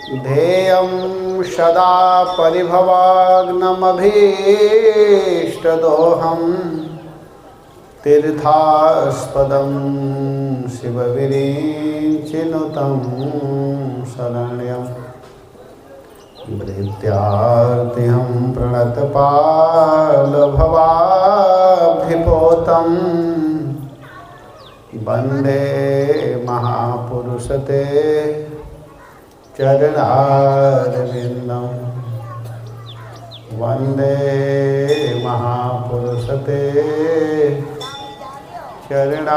ध्येयं सदा परिभवाग्नमभीष्टदोहं तीर्थास्पदं शिवविरिञ्चिनुतं शरण्यं भृत्यार्तिहं प्रणतपालभवाब्धिपोतं वन्दे महापुरुषते चरणारविन्दं वन्दे महापुरुषते चरणारविन्दं।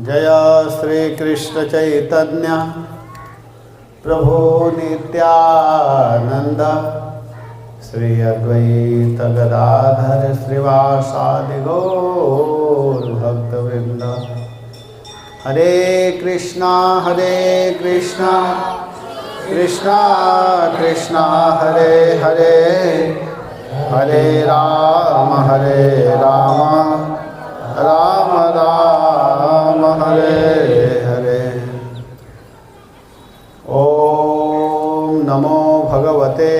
जय श्री कृष्ण चैतन्य प्रभु नित्यानंद श्री अद्वैत गदाधर श्रीवासादि गौर भक्तवृंद। हरे कृष्णा कृष्णा कृष्णा हरे हरे, हरे राम राम राम हरे हरे। ओम नमो भगवते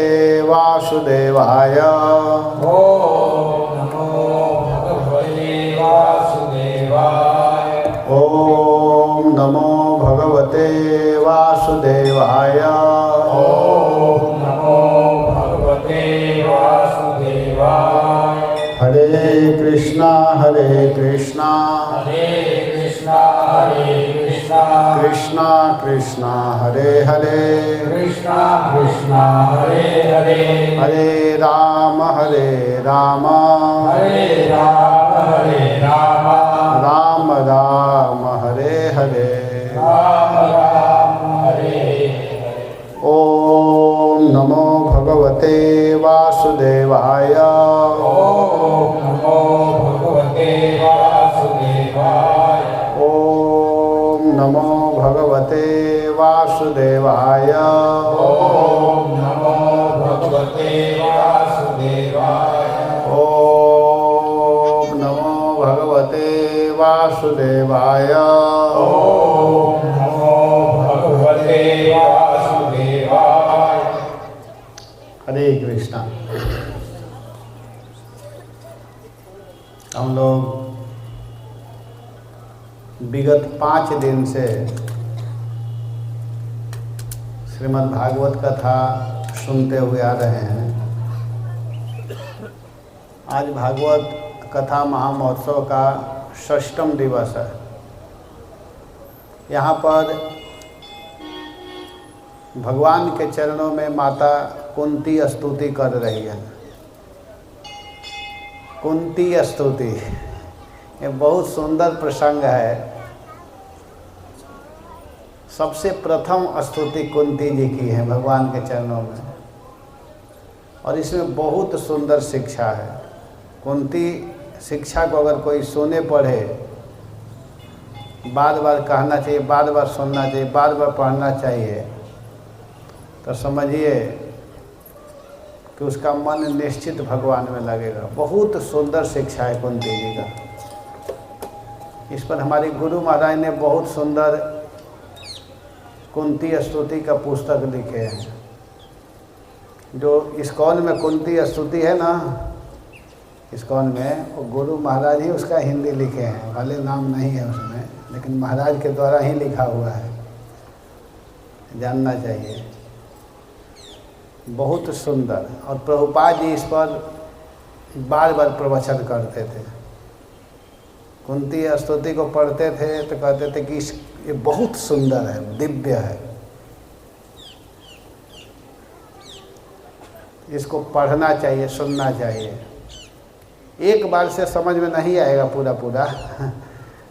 वासुदेवाय। ओम नमो भगवते वासुदेवाय। ओम नमो भगवते वासुदेवाय। ओम नमो भगवते वासुदेवाय। हरे कृष्णा कृष्णा कृष्णा कृष्णा हरे हरे, कृष्णा कृष्णा हरे हरे, हरे राम राम राम राम हरे हरे, राम राम हरे हरे। ओम नमो भगवते वासुदेवाय। ओम नमो भगवते वासुदेवाय। ओम नमो भगवते वासुदेवाय। ओम नमो भगवते वासुदेवाय। ओम नमो भगवते वासुदेवाय। ओम नमो भगवते वासुदेवाय। हरे कृष्णा। हम लोग विगत 5 दिन से श्रीमद् भागवत कथा सुनते हुए आ रहे हैं। आज भागवत कथा महामहोत्सव का 6वां दिवस है। यहाँ पर भगवान के चरणों में माता कुंती स्तुति कर रही है। कुंती स्तुति ये बहुत सुंदर प्रसंग है। सबसे प्रथम स्तुति कुंती जी की है भगवान के चरणों में, और इसमें बहुत सुंदर शिक्षा है। कुंती शिक्षा को अगर कोई सुने पढ़े, बार बार कहना चाहिए, बार बार सुनना चाहिए, बार बार पढ़ना चाहिए, तो समझिए कि उसका मन निश्चित भगवान में लगेगा। बहुत सुंदर शिक्षा है कुंती जी का। इस पर हमारे गुरु महाराज ने बहुत सुंदर कुंती स्तुति का पुस्तक लिखे हैं। जो इस्कॉन में कुंती स्तुति है ना, इस्कॉन में वो गुरु महाराज ही उसका हिंदी लिखे हैं। भले नाम नहीं है उसमें, लेकिन महाराज के द्वारा ही लिखा हुआ है, जानना चाहिए। बहुत सुंदर। और प्रभुपाद जी इस पर बार बार प्रवचन करते थे। कुंती स्तुति को पढ़ते थे तो कहते थे कि ये बहुत सुंदर है, दिव्य है, इसको पढ़ना चाहिए, सुनना चाहिए। एक बार से समझ में नहीं आएगा पूरा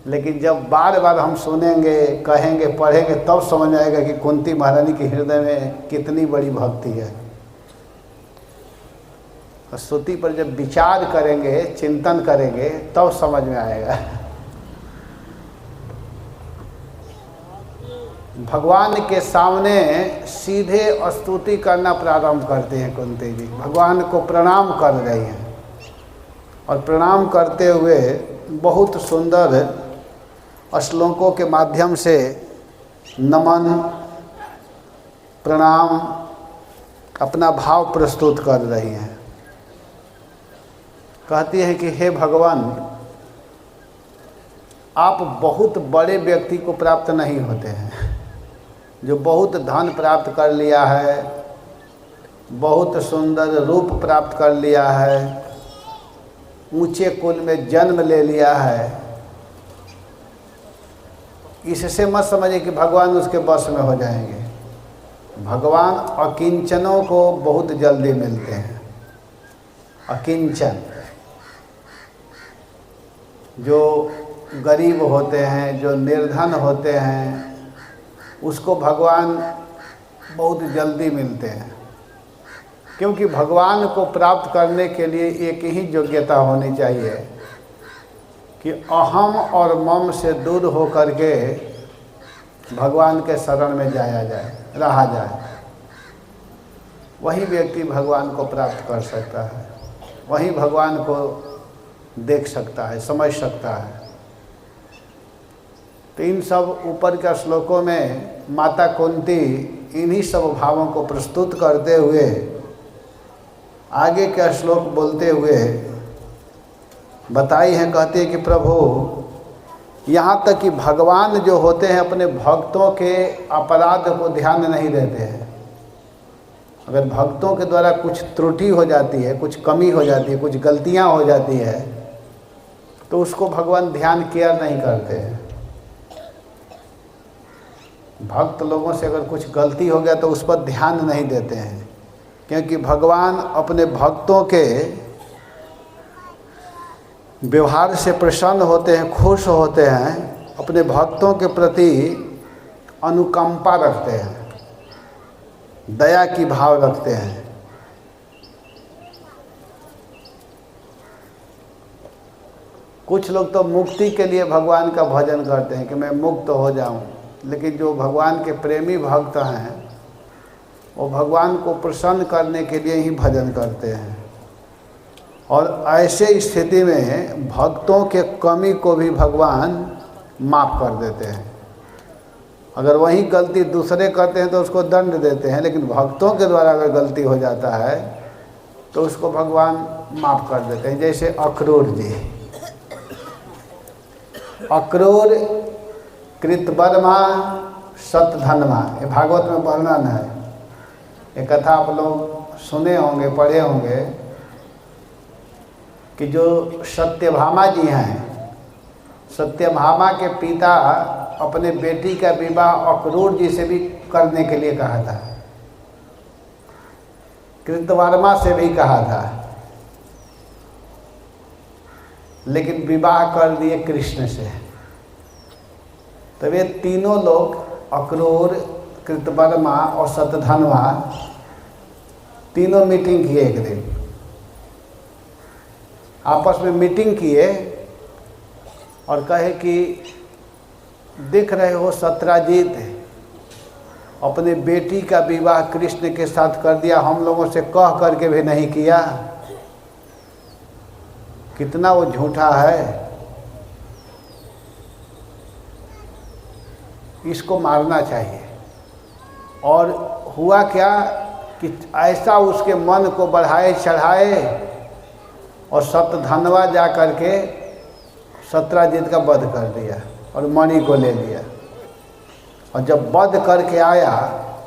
लेकिन जब बार बार हम सुनेंगे, कहेंगे, पढ़ेंगे, तब समझ में आएगा कि कुंती महारानी के हृदय में कितनी बड़ी भक्ति है। स्तुति पर जब विचार करेंगे, चिंतन करेंगे, तब समझ में आएगा। भगवान के सामने सीधे स्तुति करना प्रारंभ करते हैं कुंती जी। भगवान को प्रणाम कर रही हैं और प्रणाम करते हुए बहुत सुंदर श्लोकों के माध्यम से नमन प्रणाम अपना भाव प्रस्तुत कर रही हैं। कहती हैं कि हे भगवान, आप बहुत बड़े व्यक्ति को प्राप्त नहीं होते हैं, जो बहुत धन प्राप्त कर लिया है, बहुत सुंदर रूप प्राप्त कर लिया है, ऊंचे कुल में जन्म ले लिया है। इससे मत समझिए कि भगवान उसके बस में हो जाएंगे। भगवान अकिंचनों को बहुत जल्दी मिलते हैं। अकिंचन जो गरीब होते हैं, जो निर्धन होते हैं, उसको भगवान बहुत जल्दी मिलते हैं। क्योंकि भगवान को प्राप्त करने के लिए एक ही योग्यता होनी चाहिए कि अहम और मम से दूर होकर के भगवान के शरण में जाया जाए, रहा जाए। वही व्यक्ति भगवान को प्राप्त कर सकता है, वही भगवान को देख सकता है, समझ सकता है। तो इन सब ऊपर के श्लोकों में माता कुंती इन्हीं सब भावों को प्रस्तुत करते हुए आगे का श्लोक बोलते हुए बताई हैं। कहते हैं कि प्रभु, यहाँ तक कि भगवान जो होते हैं अपने भक्तों के अपराध को ध्यान नहीं देते हैं। अगर भक्तों के द्वारा कुछ त्रुटि हो जाती है, कुछ कमी हो जाती है, कुछ गलतियाँ हो जाती है, तो उसको भगवान ध्यान केयर नहीं करते हैं। भक्त लोगों से अगर कुछ गलती हो गया तो उस पर ध्यान नहीं देते हैं, क्योंकि भगवान अपने भक्तों के व्यवहार से प्रसन्न होते हैं, खुश होते हैं, अपने भक्तों के प्रति अनुकंपा रखते हैं, दया की भाव रखते हैं। कुछ लोग तो मुक्ति के लिए भगवान का भजन करते हैं कि मैं मुक्त हो जाऊं, लेकिन जो भगवान के प्रेमी भक्त हैं वो भगवान को प्रसन्न करने के लिए ही भजन करते हैं। और ऐसे स्थिति में भक्तों के कमी को भी भगवान माफ़ कर देते हैं। अगर वही गलती दूसरे करते हैं तो उसको दंड देते हैं, लेकिन भक्तों के द्वारा अगर गलती हो जाता है तो उसको भगवान माफ़ कर देते हैं। जैसे अक्रूर जी, अक्रूर कृतवर्मा शतधन्वा, ये भागवत में वर्णन है। ये कथा आप लोग सुने होंगे, पढ़े होंगे कि जो सत्यभामा जी हैं, सत्यभामा के पिता अपने बेटी का विवाह अक्रूर जी से भी करने के लिए कहा था, कृतवर्मा से भी कहा था, लेकिन विवाह कर दिए कृष्ण से। तो वे तीनों लोग, अक्रूर, कृतवर्मा और शतधन्वा, तीनों मीटिंग किए। एक दिन आपस में मीटिंग किए और कहे कि देख रहे हो सत्राजीत अपने बेटी का विवाह कृष्ण के साथ कर दिया, हम लोगों से कह करके भी नहीं किया, कितना वो झूठा है, इसको मारना चाहिए। और हुआ क्या कि ऐसा उसके मन को बढ़ाए चढ़ाए और शतधन्वा जा करके सत्राजीत का वध कर दिया और मणि को ले लिया। और जब वध करके आया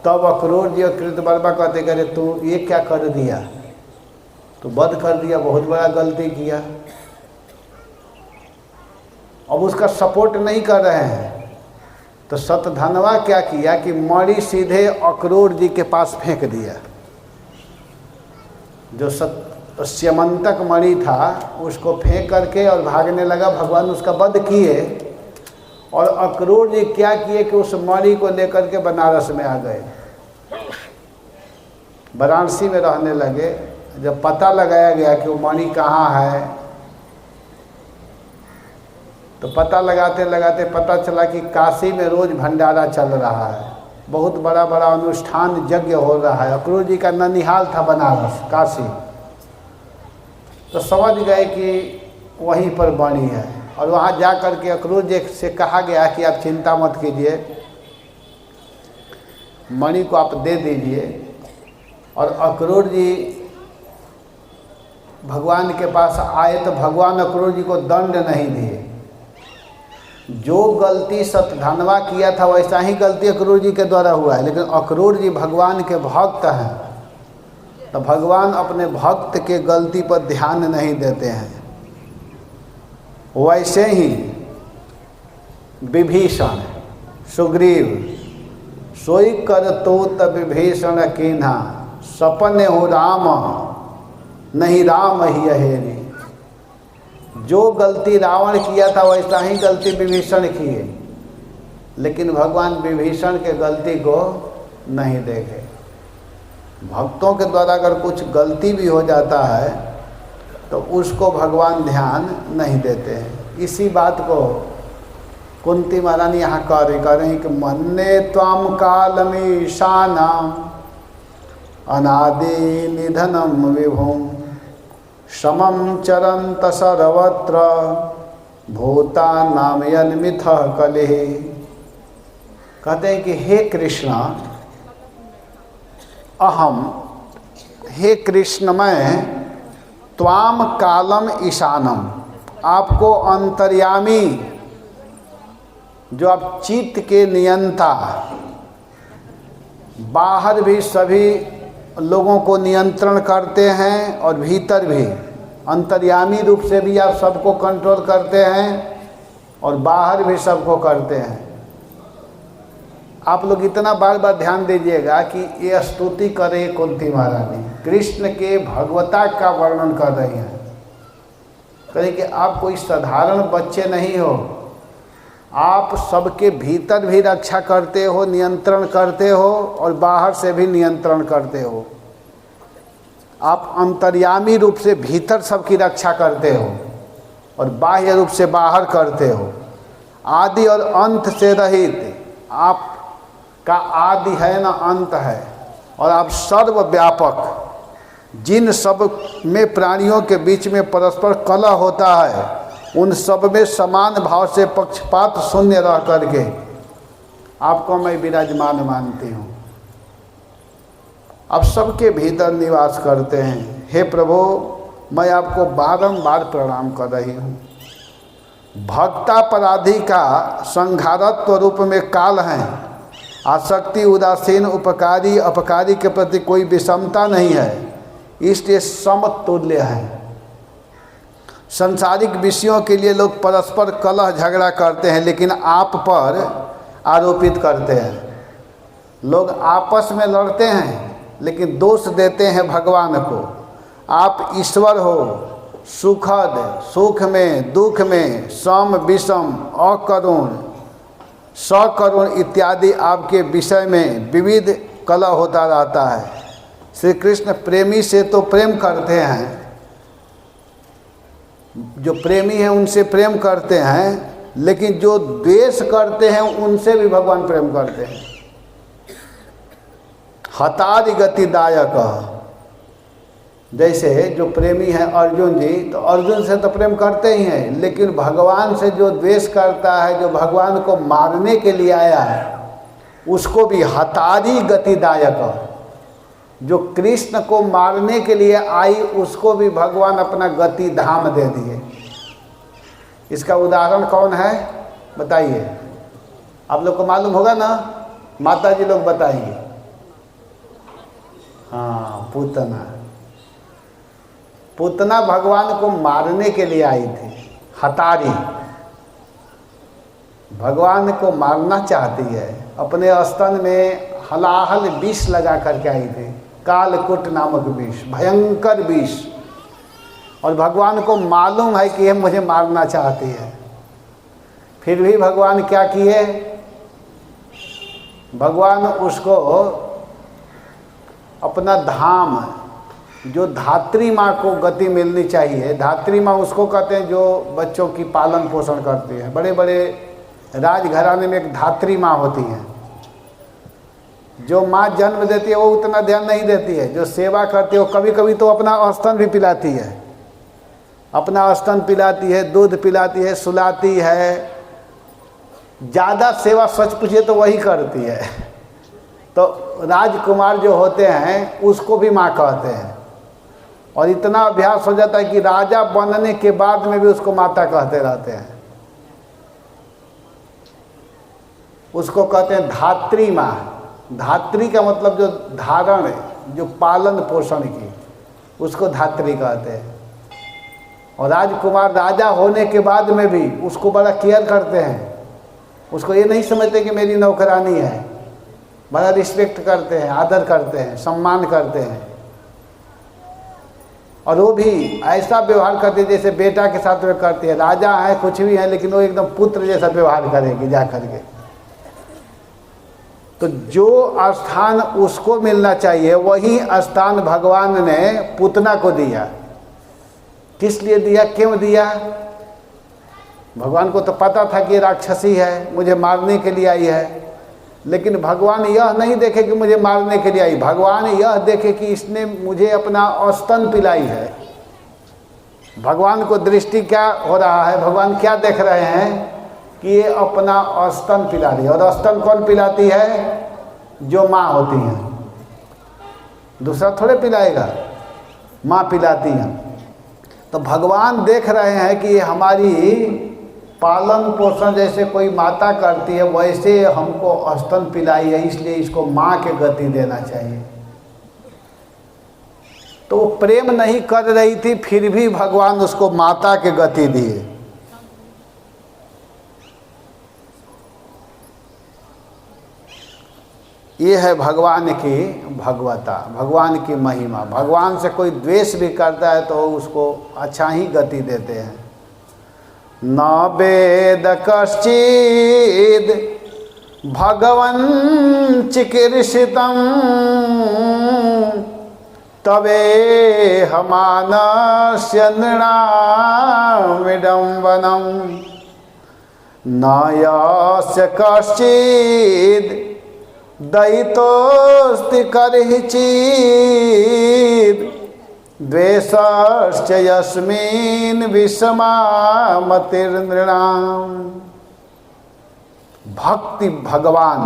तब अक्रूर जी और कृतवर्मा कहते करे तू ये क्या कर दिया, तो वध कर दिया, बहुत बड़ा गलती किया। अब उसका सपोर्ट नहीं कर रहे हैं, तो शतधन्वा क्या किया कि मणि सीधे अक्रूर जी के पास फेंक दिया। जो स्यमंतक मणि था उसको फेंक करके और भागने लगा। भगवान उसका वध किए और अक्रूर जी क्या किए कि उस मणि को लेकर के बनारस में आ गए, वाराणसी में रहने लगे। जब पता लगाया गया कि वो मणि कहाँ है, तो पता लगाते लगाते पता चला कि काशी में रोज़ भंडारा चल रहा है, बहुत बड़ा बड़ा अनुष्ठान यज्ञ हो रहा है। अक्रूर जी का ननिहाल था बनारस, काशी। तो समझ गए कि वहीं पर वाणी है। और वहाँ जा कर के अक्रूर जी से कहा गया कि आप चिंता मत कीजिए, मणि को आप दे दीजिए। और अक्रूर जी भगवान के पास आए तो भगवान अक्रूर जी को दंड नहीं दिए। जो गलती सतधनवा किया था वैसा ही गलती अक्रूर जी के द्वारा हुआ है, लेकिन अक्रूर जी भगवान के भक्त हैं, तो भगवान अपने भक्त के गलती पर ध्यान नहीं देते हैं। वैसे ही विभीषण सुग्रीव सोई कर तो तब विभीषण कीन्हा सपने हो राम नहीं राम ही अहेरी। जो गलती रावण किया था वैसा ही गलती विभीषण किए, लेकिन भगवान विभीषण के गलती को नहीं देखे। भक्तों के द्वारा अगर कुछ गलती भी हो जाता है तो उसको भगवान ध्यान नहीं देते हैं। इसी बात को कुंती महारानी यहाँ कह रही कि मन्ने त्वाम कालमीशानाम अनादि निधनम विभुम समम चरंत सर्वत्र भूता नाम यन्मिथ कलिः। कहते हैं कि हे कृष्ण अहम, हे कृष्ण मैं त्वाम कालम ईशानम, आपको अंतर्यामी, जो आप चित्त के नियंता, बाहर भी सभी लोगों को नियंत्रण करते हैं और भीतर भी अंतर्यामी रूप से भी आप सबको कंट्रोल करते हैं और बाहर भी सबको करते हैं। आप लोग इतना बार बार ध्यान दीजिएगा कि ये स्तुति करे कुंती महारानी, कृष्ण के भगवता का वर्णन कर रही हैं। कहें कि आप कोई साधारण बच्चे नहीं हो, आप सबके भीतर भी रक्षा करते हो, नियंत्रण करते हो और बाहर से भी नियंत्रण करते हो। आप अंतर्यामी रूप से भीतर सबकी रक्षा करते हो और बाह्य रूप से बाहर करते हो। आदि और अंत से रहित, आपका आदि है ना अंत है, और आप सर्वव्यापक, जिन सब में प्राणियों के बीच में परस्पर कलह होता है उन सब में समान भाव से पक्षपात शून्य रह करके आपको मैं विराजमान मानती हूँ। आप सबके भीतर निवास करते हैं। हे प्रभु, मैं आपको बारंबार प्रणाम कर रही हूँ। भक्तापराधी का संघारत्व रूप में काल हैं। आसक्ति, उदासीन, उपकारी अपकारी के प्रति कोई विषमता नहीं है, इसलिए समतुल्य है। संसारिक विषयों के लिए लोग परस्पर कलह झगड़ा करते हैं, लेकिन आप पर आरोपित करते हैं। लोग आपस में लड़ते हैं लेकिन दोष देते हैं भगवान को। आप ईश्वर हो, सुखद, सुख में दुख में, सम विषम, अकरुण, सकरुण इत्यादि आपके विषय में विविध कलह होता रहता है। श्री कृष्ण प्रेमी से तो प्रेम करते हैं, जो प्रेमी हैं उनसे प्रेम करते हैं, लेकिन जो द्वेष करते हैं उनसे भी भगवान प्रेम करते हैं। हतादि गतिदायक, जैसे जो प्रेमी हैं अर्जुन जी, तो अर्जुन से तो प्रेम करते ही हैं, लेकिन भगवान से जो द्वेष करता है, जो भगवान को मारने के लिए आया है, उसको भी हतादि गतिदायक, जो कृष्ण को मारने के लिए आई उसको भी भगवान अपना गति धाम दे दिए। इसका उदाहरण कौन है बताइए? आप लोग को मालूम होगा ना, माता जी लोग बताएंगे। हाँ, पूतना। पूतना भगवान को मारने के लिए आई थी। हतारी भगवान को मारना चाहती है, अपने स्तन में हलाहल विष लगा करके आई थी, कालकुट नामक विष, भयंकर विष। और भगवान को मालूम है कि यह मुझे मारना चाहती है, फिर भी भगवान क्या किए? भगवान उसको अपना धाम, जो धात्री माँ को गति मिलनी चाहिए, धात्री माँ उसको कहते हैं जो बच्चों की पालन पोषण करती है। बड़े बड़े राजघराने में एक धात्री माँ होती है। जो माँ जन्म देती है वो उतना ध्यान नहीं देती है, जो सेवा करती है वो कभी कभी तो अपना स्तन भी पिलाती है, अपना स्तन पिलाती है, दूध पिलाती है, सुलाती है। ज़्यादा सेवा सच पूछिए तो वही करती है। तो राजकुमार जो होते हैं उसको भी माँ कहते हैं, और इतना अभ्यास हो जाता है कि राजा बनने के बाद में भी उसको माता कहते रहते हैं। उसको कहते हैं धात्री माँ। धात्री का मतलब जो धारण है, जो पालन पोषण की, उसको धात्री कहते हैं। और राजकुमार राजा होने के बाद में भी उसको बड़ा केयर करते हैं। उसको ये नहीं समझते कि मेरी नौकरानी है, बड़ा रिस्पेक्ट करते हैं, आदर करते हैं, सम्मान करते हैं। और वो भी ऐसा व्यवहार करते हैं जैसे बेटा के साथ में करती है। राजा है, कुछ भी है, लेकिन वो एकदम पुत्र जैसा व्यवहार करेगी जा करके। तो जो स्थान उसको मिलना चाहिए वही स्थान भगवान ने पूतना को दिया। किस लिए दिया, क्यों दिया? भगवान को तो पता था कि ये राक्षसी है, मुझे मारने के लिए आई है, लेकिन भगवान यह नहीं देखे कि मुझे मारने के लिए आई। भगवान यह देखे कि इसने मुझे अपना स्तन पिलाई है। भगवान को दृष्टि क्या हो रहा है, भगवान क्या देख रहे हैं कि ये अपना स्तन पिला रही है। और स्तन कौन पिलाती है? जो माँ होती है, दूसरा थोड़े पिलाएगा, माँ पिलाती है। तो भगवान देख रहे हैं कि ये हमारी पालन पोषण जैसे कोई माता करती है वैसे हमको स्तन पिलाई है, इसलिए इसको माँ के गति देना चाहिए। तो वो प्रेम नहीं कर रही थी, फिर भी भगवान उसको माता के गति दिए। ये है भगवान की भगवता, भगवान की महिमा। भगवान से कोई द्वेष भी करता है तो उसको अच्छा ही गति देते हैं। न वेद कश्चिद भगवन् चिकीर्षितं तवे हमानस्य नृणां विडम्बनं न यस्य कश्चिद दयितोऽस्ति कर्हिचित् द्वेषश्च यस्मिन् विषमामतिर्नृणाम्। भक्ति भगवान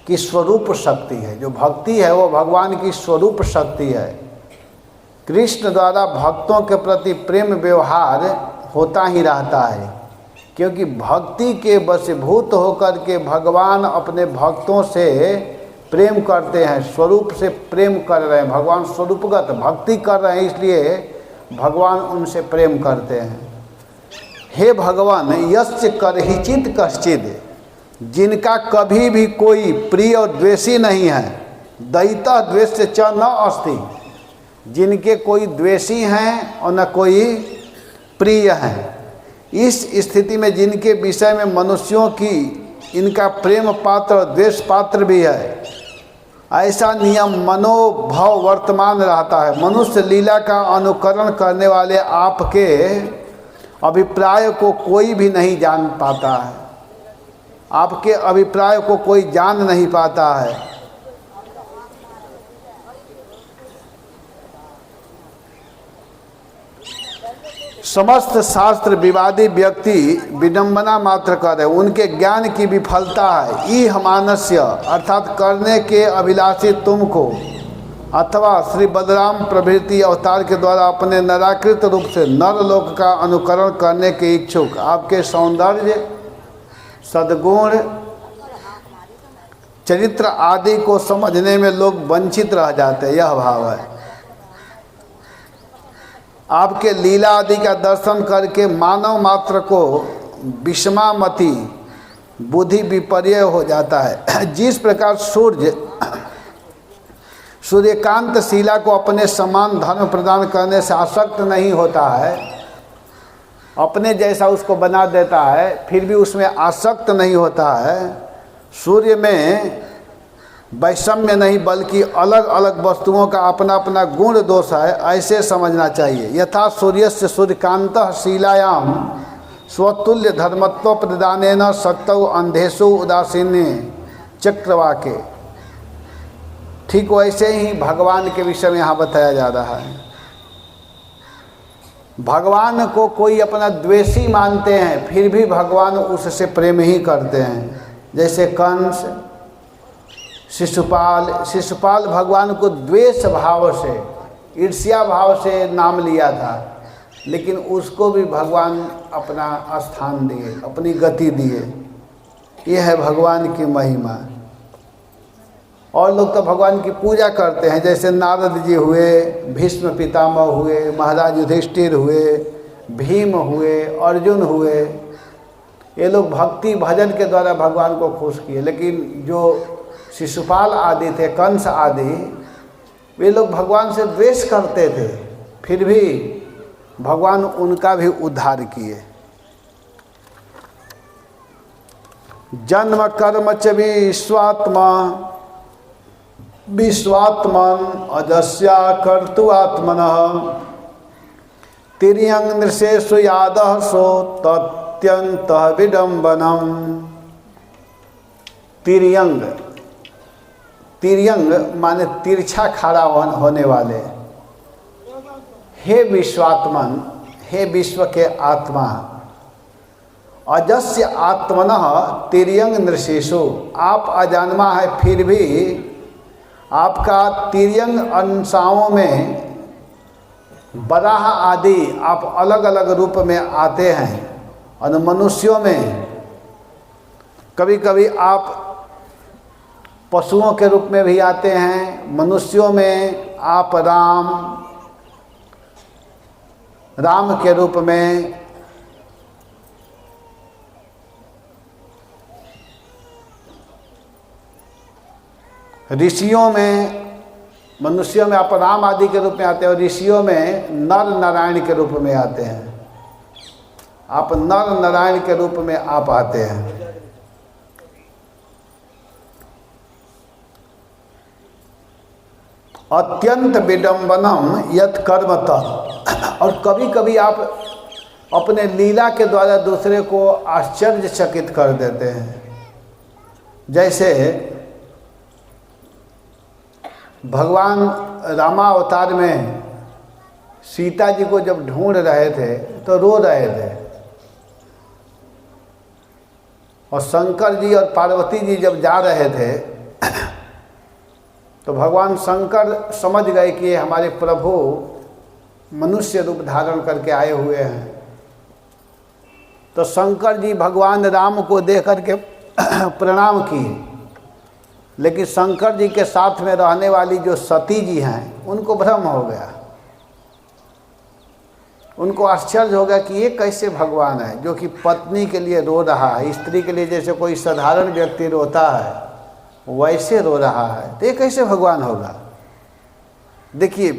की स्वरूप शक्ति है। जो भक्ति है वो भगवान की स्वरूप शक्ति है। कृष्ण द्वारा भक्तों के प्रति प्रेम व्यवहार होता ही रहता है, क्योंकि भक्ति के वशीभूत होकर के भगवान अपने भक्तों से प्रेम करते हैं, स्वरूप से प्रेम कर रहे हैं। भगवान स्वरूपगत भक्ति कर रहे हैं, इसलिए भगवान उनसे प्रेम करते हैं। हे भगवान, यस्य कर्हिचित कश्चिद, जिनका कभी भी कोई प्रिय और द्वेषी नहीं है, दयिता द्वेष च न अस्ति, जिनके कोई द्वेषी हैं और न कोई प्रिय हैं। इस स्थिति में जिनके विषय में मनुष्यों की इनका प्रेम पात्र और द्वेष पात्र भी है, ऐसा नियम मनोभाव वर्तमान रहता है। मनुष्य लीला का अनुकरण करने वाले आपके अभिप्राय को कोई भी नहीं जान पाता है, आपके अभिप्राय को कोई जान नहीं पाता है। समस्त शास्त्र विवादी व्यक्ति विडंबना मात्र कर, उनके ज्ञान की विफलता है। ई हमानस्य अर्थात करने के अभिलाषी तुमको अथवा श्री बलराम प्रभृति अवतार के द्वारा अपने नराकृत रूप से नरलोक का अनुकरण करने के इच्छुक, आपके सौंदर्य, सद्गुण, चरित्र आदि को समझने में लोग वंचित रह जाते हैं, यह भाव है। आपके लीला आदि का दर्शन करके मानव मात्र को विषमामति बुद्धि विपर्य हो जाता है। जिस प्रकार सूर्यकांत शिला को अपने समान धर्म प्रदान करने से आसक्त नहीं होता है, अपने जैसा उसको बना देता है, फिर भी उसमें आसक्त नहीं होता है। सूर्य में वैषम्य नहीं बल्कि अलग अलग वस्तुओं का अपना अपना गुण दोष है, ऐसे समझना चाहिए। यथा सूर्यस्य सूर्यकांतः शिलायां स्वतुल्य धर्मत्व प्रदानेन शक्तौ अंधेषु उदासीने चक्रवाके, ठीक वैसे ही भगवान के विषय में यहाँ बताया जा रहा है। भगवान को कोई अपना द्वेषी मानते हैं, फिर भी भगवान उससे प्रेम ही करते हैं। जैसे कंस, शिशुपाल भगवान को द्वेष भाव से, ईर्ष्या भाव से नाम लिया था, लेकिन उसको भी भगवान अपना स्थान दिए, अपनी गति दिए। ये है भगवान की महिमा। और लोग तो भगवान की पूजा करते हैं, जैसे नारद जी हुए, भीष्म पितामह हुए, महाराज युधिष्ठिर हुए, भीम हुए, अर्जुन हुए। ये लोग भक्ति भजन के द्वारा भगवान को खुश किए। लेकिन जो शिशुपाल आदि थे, कंस आदि, वे लोग भगवान से द्वेष करते थे, फिर भी भगवान उनका भी उद्धार किए। जन्म कर्म च विश्वात्मन अजस्या कर्तुआत्मनः तिर्यंग नृशेषु यादः सो तत्यंत विडम्बनम। तिर्यंग माने तिरछा खड़ा होने वाले। हे विश्वात्मन, हे विश्व के आत्मा, अजस्य आत्मनः तिर्यंग नृशेषु, आप अजन्मा है फिर भी आपका तिर्यंग अंशाओं में बराह आदि आप अलग अलग रूप में आते हैं। और मनुष्यों में कभी कभी आप पशुओं के रूप में भी आते हैं, मनुष्यों में आप राम के रूप में, ऋषियों में, मनुष्यों में आप राम आदि के रूप में आते हैं, और ऋषियों में नर नारायण के रूप में आते हैं। आप नर नारायण के रूप में आप आते हैं। अत्यंत विडम्बनम यत कर्म तत्। और कभी कभी आप अपने लीला के द्वारा दूसरे को आश्चर्यचकित कर देते हैं। जैसे भगवान रामावतार में सीता जी को जब ढूंढ रहे थे तो रो रहे थे, और शंकर जी और पार्वती जी जब जा रहे थे तो भगवान शंकर समझ गए कि ये हमारे प्रभु मनुष्य रूप धारण करके आए हुए हैं। तो शंकर जी भगवान राम को देख करके प्रणाम किए, लेकिन शंकर जी के साथ में रहने वाली जो सती जी हैं उनको भ्रम हो गया। उनको आश्चर्य हो गया कि ये कैसे भगवान है जो कि पत्नी के लिए रो रहा है, स्त्री के लिए जैसे कोई साधारण व्यक्ति रोता है वैसे रो रहा है, तो ये कैसे भगवान होगा। देखिए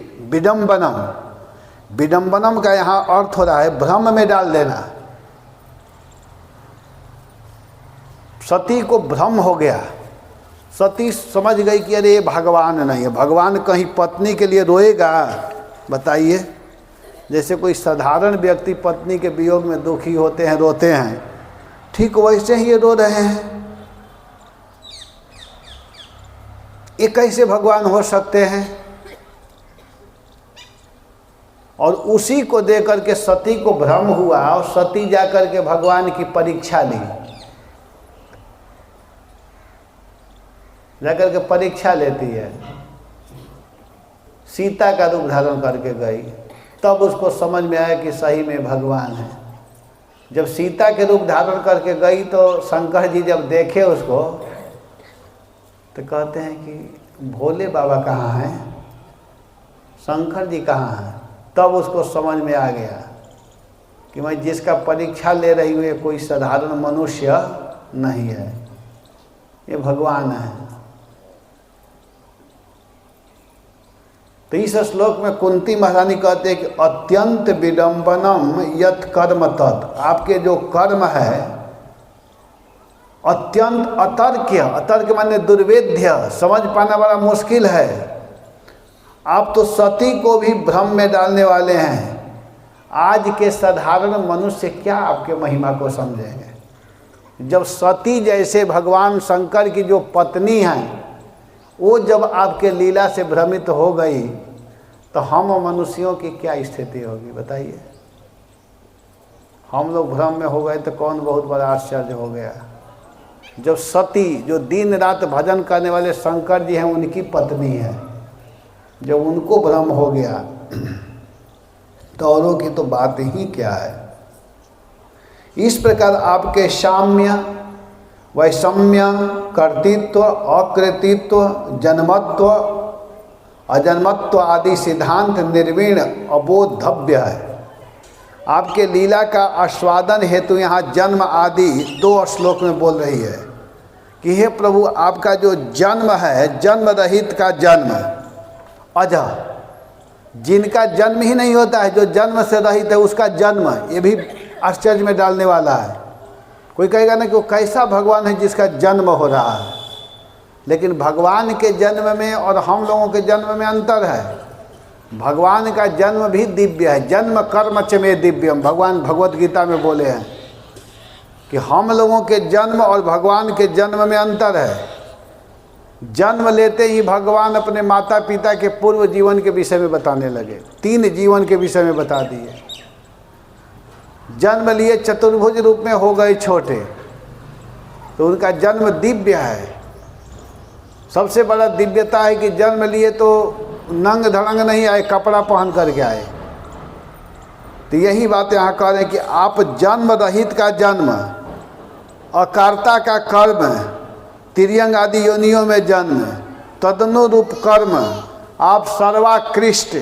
विडम्बनम का यहाँ अर्थ हो रहा है भ्रम में डाल देना। सती को भ्रम हो गया, सती समझ गई कि अरे ये भगवान नहीं है, भगवान कहीं पत्नी के लिए रोएगा, बताइए। जैसे कोई साधारण व्यक्ति पत्नी के वियोग में दुखी होते हैं, रोते हैं, ठीक वैसे ही ये रो रहे हैं। ये कैसे भगवान हो सकते हैं। और उसी को देख करके सती को भ्रम हुआ, और सती जाकर के भगवान की परीक्षा ली, जाकर के परीक्षा लेती है, सीता का रूप धारण करके गई। तब उसको समझ में आया कि सही में भगवान है। जब सीता के रूप धारण करके गई तो शंकर जी जब देखे उसको तो कहते हैं कि भोले बाबा कहाँ हैं, शंकर जी कहाँ हैं। तब उसको समझ में आ गया कि मैं जिसका परीक्षा ले रही हूँ ये कोई साधारण मनुष्य नहीं है, ये भगवान है। तो इस श्लोक में कुंती महारानी कहते हैं कि अत्यंत विडम्बनम यत कर्म तत्, आपके जो कर्म है अत्यंत अतर्क माने दुर्वेद्य, समझ पाना बड़ा मुश्किल है। आप तो सती को भी भ्रम में डालने वाले हैं। आज के साधारण मनुष्य क्या आपके महिमा को समझेंगे। जब सती जैसे भगवान शंकर की जो पत्नी हैं वो जब आपके लीला से भ्रमित हो गई तो हम मनुष्यों की क्या स्थिति होगी, बताइए। हम लोग भ्रम में हो गए तो कौन बहुत बड़ा आश्चर्य हो गया। जब सती, जो दिन रात भजन करने वाले शंकर जी हैं, उनकी पत्नी है, जब उनको भ्रम हो गया तो औरों की तो बात ही क्या है। इस प्रकार आपके साम्य, वैषम्य, कर्तृत्व, अकृतित्व, जन्मत्व, अजन्मत्व आदि सिद्धांत निर्वीण अबोधव्य है। आपके लीला का आस्वादन हेतु यहाँ जन्म आदि 2 श्लोक में बोल रही है कि हे प्रभु, आपका जो जन्म है, जन्म रहित का जन्म, अजह, जिनका जन्म ही नहीं होता है, जो जन्म से रहित है उसका जन्म, ये भी आश्चर्य में डालने वाला है। कोई कहेगा ना कि वो कैसा भगवान है जिसका जन्म हो रहा है, लेकिन भगवान के जन्म में और हम लोगों के जन्म में अंतर है। भगवान का जन्म भी दिव्य है, जन्म कर्म च में दिव्यम, भगवान भगवत गीता में बोले हैं कि हम लोगों के जन्म और भगवान के जन्म में अंतर है। जन्म लेते ही भगवान अपने माता पिता के पूर्व जीवन के विषय में बताने लगे, 3 जीवन के विषय में बता दिए। जन्म लिए चतुर्भुज रूप में हो गए छोटे, तो उनका जन्म दिव्य है। सबसे बड़ा दिव्यता है कि जन्म लिए तो नंग धड़ंग नहीं आए, कपड़ा पहन करके आए। तो यही बात यहाँ कह रहे हैं कि आप जन्म रहित का जन्म, अकार्ता का कर्म, तिर्यंग आदि योनियों में जन्म, तदनुरूप कर्म, आप सर्वाकृष्ट,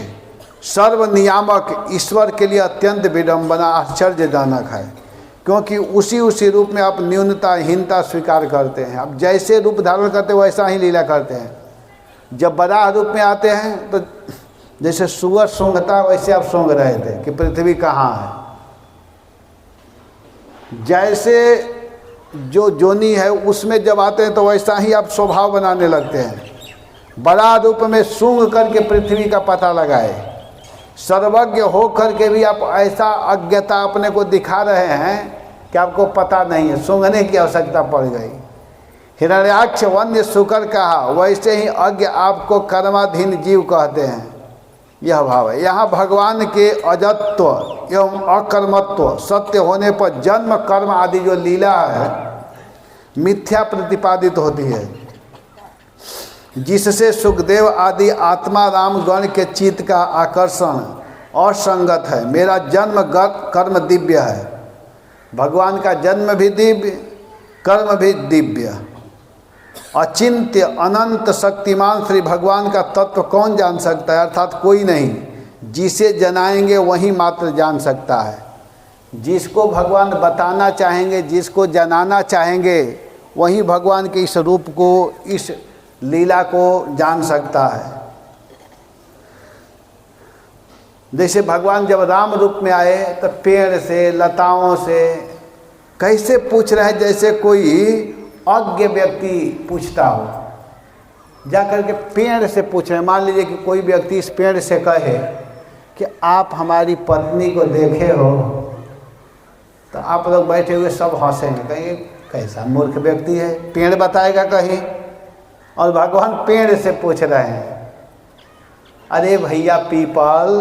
सर्वनियामक ईश्वर के लिए अत्यंत विडंबना आश्चर्यजनक है, क्योंकि उसी रूप में आप न्यूनता हीनता स्वीकार करते हैं। आप जैसे रूप धारण करते हैं वैसा ही लीला करते हैं। जब बड़ा रूप में आते हैं तो जैसे सुअर सूंघता वैसे आप सूंघ रहे थे कि पृथ्वी कहाँ है। जैसे जो जोनी है उसमें जब आते हैं तो वैसा ही आप स्वभाव बनाने लगते हैं। बड़ा रूप में सूंघ करके पृथ्वी का पता लगाए, सर्वज्ञ हो करके भी आप ऐसा अज्ञता अपने को दिखा रहे हैं कि आपको पता नहीं है, सूंघने की आवश्यकता पड़ गई। हिरण्याक्ष वन्य शुकर कहा, वैसे ही अज्ञ आपको कर्माधीन जीव कहते हैं। यह भाव है। यहाँ भगवान के अजत्व एवं अकर्मत्व सत्य होने पर जन्म कर्म आदि जो लीला है मिथ्या प्रतिपादित होती है, जिससे सुखदेव आदि आत्मा राम गण के चित्त का आकर्षण असंगत है। मेरा जन्म कर्म दिव्य है। भगवान का जन्म भी दिव्य, कर्म भी दिव्य। अचिंत्य अनंत शक्तिमान श्री भगवान का तत्व कौन जान सकता है, अर्थात कोई नहीं। जिसे जनाएंगे वही मात्र जान सकता है। जिसको भगवान बताना चाहेंगे, जिसको जनाना चाहेंगे, वही भगवान के इस रूप को, इस लीला को जान सकता है। जैसे भगवान जब राम रूप में आए तो पेड़ से, लताओं से कैसे पूछ रहे हैं, जैसे कोई अज्ञ व्यक्ति पूछता हो। जा कर के पेड़ से पूछ रहे हैं। मान लीजिए कि कोई व्यक्ति इस पेड़ से कहे कि आप हमारी पत्नी को देखे हो, तो आप लोग बैठे हुए सब हंसेंगे, कहेंगे कैसा मूर्ख व्यक्ति है, पेड़ बताएगा कहीं। और भगवान पेड़ से पूछ रहे हैं, अरे भैया पीपल,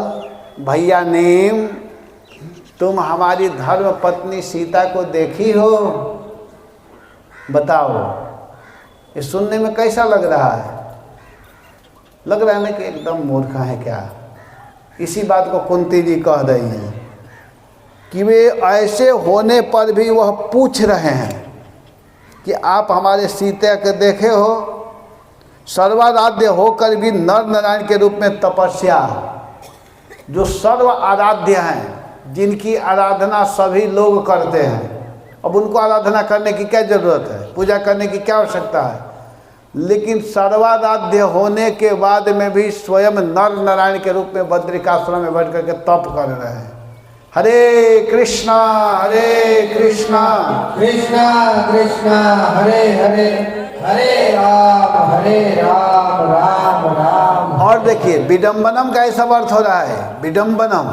भैया नीम, तुम हमारी धर्म पत्नी सीता को देखी हो, बताओ। ये सुनने में कैसा लग रहा है? लग रहा है ना कि एकदम मूर्ख है क्या। इसी बात को कुंती जी कह रही हैं कि वे ऐसे होने पर भी वह पूछ रहे हैं कि आप हमारे सीता को देखे हो। सर्वाराध्य होकर भी नर नारायण के रूप में तपस्या, जो सर्व आराध्य हैं, जिनकी आराधना सभी लोग करते हैं। अब उनको आराधना करने की क्या जरूरत है, पूजा करने की क्या आवश्यकता है। लेकिन सर्वाराध्य होने के बाद में भी स्वयं नर नारायण के रूप में बद्रिकाश्रम में बैठ करके तप कर रहे हैं। हरे कृष्णा कृष्णा कृष्णा हरे हरे, हरे राम राम राम। और देखिए विडम्बनम का ऐसा अर्थ हो रहा है। विडम्बनम,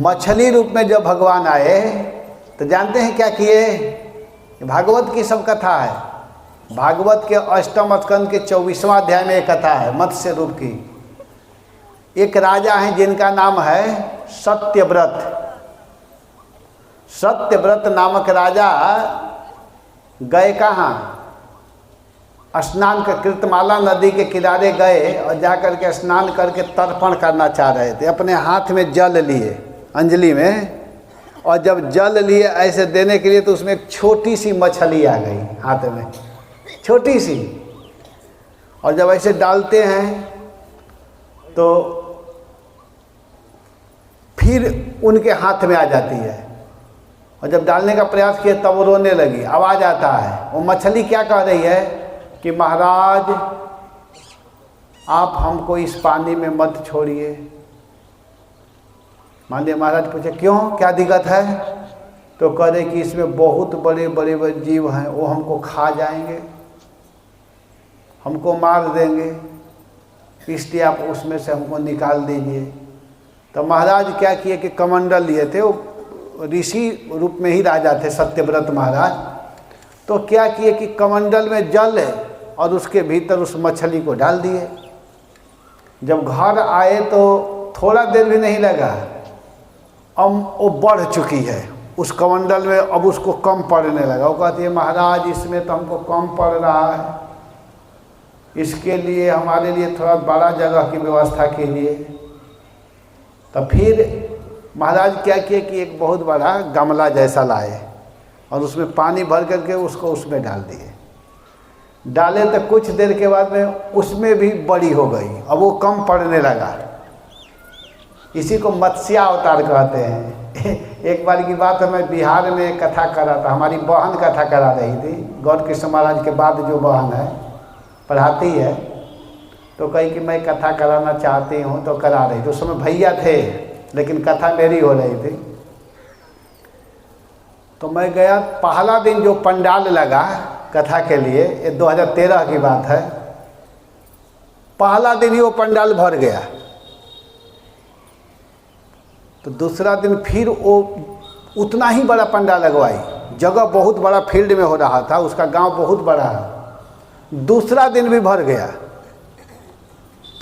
मछली रूप में जब भगवान आए तो जानते हैं क्या किए? भागवत की सब कथा है। भागवत के अष्टम स्कंद के 24वां अध्याय में एक कथा है मत्स्य रूप की। एक राजा हैं जिनका नाम है सत्यव्रत। सत्यव्रत नामक राजा गए कहाँ? स्नान कर कृतमाला नदी के किनारे गए और जाकर के स्नान करके तर्पण करना चाह रहे थे। अपने हाथ में जल लिए अंजलि में, और जब जल लिए ऐसे देने के लिए तो उसमें एक छोटी सी मछली आ गई हाथ में, छोटी सी। और जब ऐसे डालते हैं तो फिर उनके हाथ में आ जाती है, और जब डालने का प्रयास किया तब वो रोने लगी, आवाज़ आता है। वो मछली क्या कह रही है कि महाराज आप हमको इस पानी में मत छोड़िए। मान लिया महाराज पूछे क्यों, क्या दिक्कत है? तो कह रहे कि इसमें बहुत बड़े बड़े जीव हैं, वो हमको खा जाएंगे, हमको मार देंगे, इसलिए आप उसमें से हमको निकाल दीजिए। तो महाराज क्या किए कि कमंडल लिए थे, वो ऋषि रूप में ही राजा थे सत्यव्रत महाराज। तो क्या किए कि कमंडल में जल है और उसके भीतर उस मछली को डाल दिए। जब घर आए तो थोड़ा देर भी नहीं लगा, अब वो बढ़ चुकी है उस कमंडल में, अब उसको कम पड़ने लगा। वो कहती है महाराज इसमें तो हमको कम पड़ रहा है, इसके लिए हमारे लिए थोड़ा बड़ा जगह की व्यवस्था कीजिए। तो फिर महाराज क्या किए कि एक बहुत बड़ा गमला जैसा लाए और उसमें पानी भर करके उसको उसमें डाल दिए। डाले तो कुछ देर के बाद में उसमें भी बड़ी हो गई, अब वो कम पड़ने लगा। इसी को मत्स्य अवतार कहते हैं। एक बार की बात है, मैं बिहार में कथा कर रहा था, हमारी बहन कथा करा रही थी। गौर कृष्ण महाराज के बाद जो बहन है पढ़ाती है, तो कही कि मैं कथा कराना चाहती हूँ, तो करा रही थी। उस समय भैया थे लेकिन कथा मेरी हो रही थी। तो मैं गया, पहला दिन जो पंडाल लगा कथा के लिए, ये 2013 की बात है, पहला दिन ही वो पंडाल भर गया। तो दूसरा दिन फिर वो उतना ही बड़ा पंडाल लगवाई, जगह बहुत बड़ा फील्ड में हो रहा था, उसका गांव बहुत बड़ा है। दूसरा दिन भी भर गया।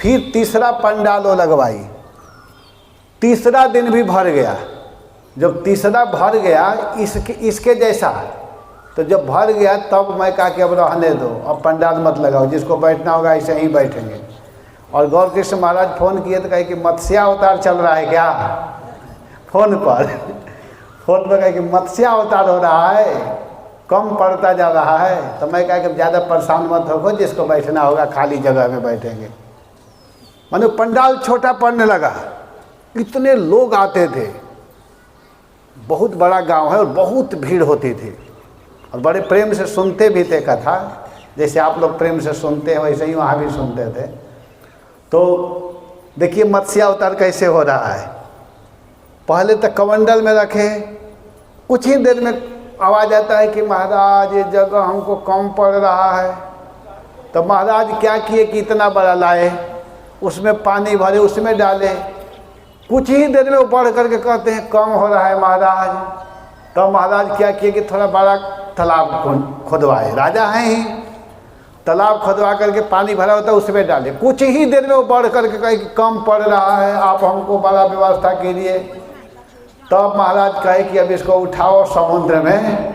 फिर तीसरा पंडाल वो लगवाई, तीसरा दिन भी भर गया। जब तीसरा भर गया इसके जैसा, तो जब भर गया तब मैं कहा कि अब रहने दो, अब पंडाल मत लगाओ, जिसको बैठना होगा ऐसे ही बैठेंगे। और गौर कृष्ण महाराज फ़ोन किए तो कहे कि मत्स्य अवतार चल रहा है क्या? फ़ोन पर कहे कि मत्स्य अवतार हो रहा है, कम पड़ता जा रहा है। तो मैं कहा कि ज़्यादा परेशान मत हो, जिसको बैठना होगा खाली जगह में बैठेंगे। मानो पंडाल छोटा पड़ने लगा, इतने लोग आते थे, बहुत बड़ा गांव है और बहुत भीड़ होती थी, और बड़े प्रेम से सुनते भी थे कथा। जैसे आप लोग प्रेम से सुनते हैं वैसे ही वहाँ भी सुनते थे। तो देखिए मत्स्य अवतार कैसे हो रहा है। पहले तक कमंडल में रखे, कुछ ही देर में आवाज़ आता है कि महाराज ये जगह हमको कम पड़ रहा है। तो महाराज क्या किए कि इतना बड़ा लाए, उसमें पानी भरे, उसमें डाले, कुछ ही देर में वो बढ़ करके कहते हैं कम हो रहा है महाराज। तो महाराज क्या किए कि थोड़ा बड़ा तालाब खुदवाए, राजा हैं ही, तालाब खुदवा करके पानी भरा होता है उसमें डाले। कुछ ही देर में वो बढ़ करके कहे कि कम पड़ रहा है, आप हमको बड़ा व्यवस्था कीजिए। तब महाराज कहे कि अब इसको उठाओ समुद्र में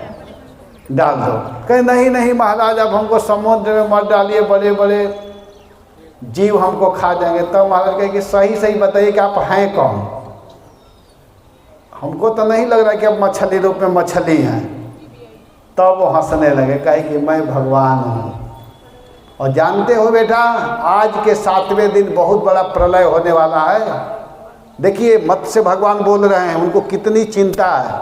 डाल दो। कहे नहीं नहीं महाराज, अब हमको समुद्र में मत डालिए, बड़े बड़े जीव हमको खा जाएंगे। तब महाराज कहे कि सही सही बताइए कि आप हैं कौन? हमको तो नहीं लग रहा कि अब मछली रूप में मछली हैं। तब वो हंसने लगे, कहे कि मैं भगवान हूँ। और जानते हो बेटा, आज के 7वें दिन बहुत बड़ा प्रलय होने वाला है। देखिए मत्स्य भगवान बोल रहे हैं, उनको कितनी चिंता है।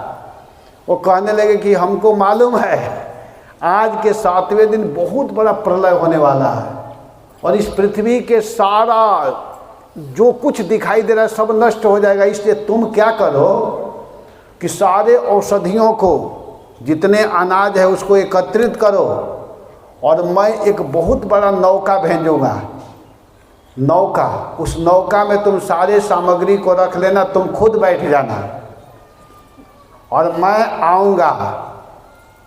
वो कहने लगे कि हमको मालूम है आज के 7वें दिन बहुत बड़ा प्रलय होने वाला है, और इस पृथ्वी के सारा जो कुछ दिखाई दे रहा है सब नष्ट हो जाएगा। इसलिए तुम क्या करो कि सारे औषधियों को, जितने अनाज है उसको एकत्रित करो, और मैं एक बहुत बड़ा नौका भेजूँगा। नौका, उस नौका में तुम सारे सामग्री को रख लेना, तुम खुद बैठ जाना, और मैं आऊँगा,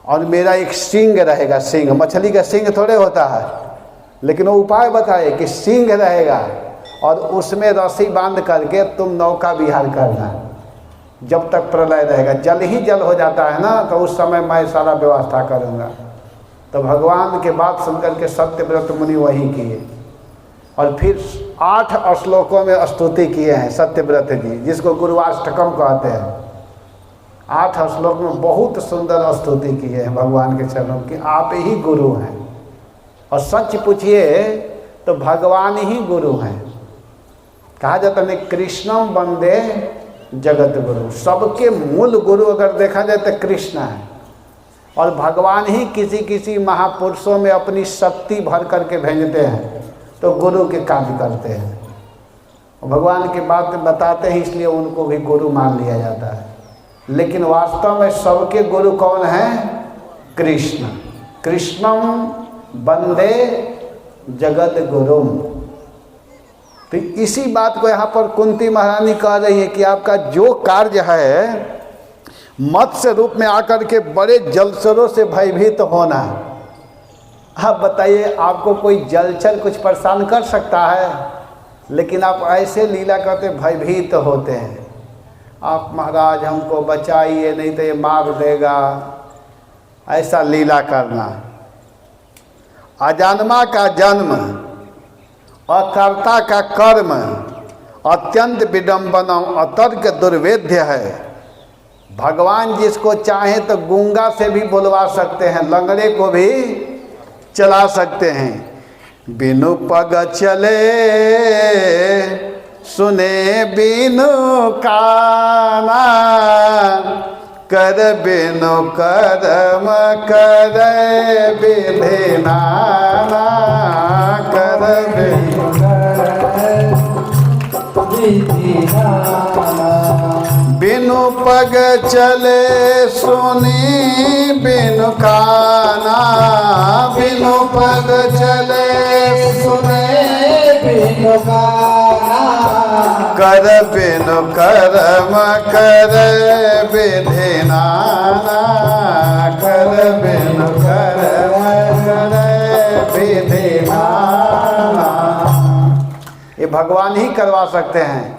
और मेरा एक सींग रहेगा। सींग, मछली का सींग थोड़े होता है, लेकिन वो उपाय बताए कि सींग रहेगा, और उसमें रस्सी बांध करके तुम नौका विहार करना। जब तक प्रलय रहेगा। जल ही जल हो जाता है ना, तो उस समय मैं सारा व्यवस्था करूँगा। तो भगवान के बात सुनकर के सत्यव्रत मुनि वही किए और फिर 8 श्लोकों में स्तुति किए हैं सत्यव्रत जी, जिसको गुरुवाष्टकम कहते हैं। 8 श्लोक में बहुत सुंदर स्तुति की है भगवान के चरणों की, आप ही गुरु हैं। और सच पूछिए तो भगवान ही गुरु हैं। कहा जाता है कृष्णम वंदे जगत गुरु, सबके मूल गुरु अगर देखा जाए तो कृष्ण है। और भगवान ही किसी किसी महापुरुषों में अपनी शक्ति भर करके भेजते हैं तो गुरु के कार्य करते हैं। भगवान की बात बताते हैं इसलिए उनको भी गुरु मान लिया जाता है। लेकिन वास्तव में सबके गुरु कौन हैं? कृष्ण। कृष्णम वंदे जगत गुरुम। तो इसी बात को यहाँ पर कुंती महारानी कह रही है कि आपका जो कार्य है मत्स्य रूप में आकर के बड़े जलचरों से भयभीत होना। आप बताइए, आपको कोई जलचर कुछ परेशान कर सकता है? लेकिन आप ऐसे लीला करते भयभीत होते हैं। आप महाराज हमको बचाइए नहीं तो ये मार देगा, ऐसा लीला करना। अजन्मा का जन्म, अकर्ता का कर्म अत्यंत विडंबना अतर्क दुर्वेद्य है। भगवान जिसको चाहे तो गूंगा से भी बुलवा सकते हैं, लंगड़े को भी चला सकते हैं। बिनु पग चले सुने बिनु काना, कर बिनु कर्म कर विधि नाना, कर बिनु बिनु पग चले सुनी बिनु काना, बिनु पग चले सुने बिनु काना, कर बिनु कर्म कर विधि नाना, कर बिनु कर्म कर विधि नाना। ये भगवान ही करवा सकते हैं।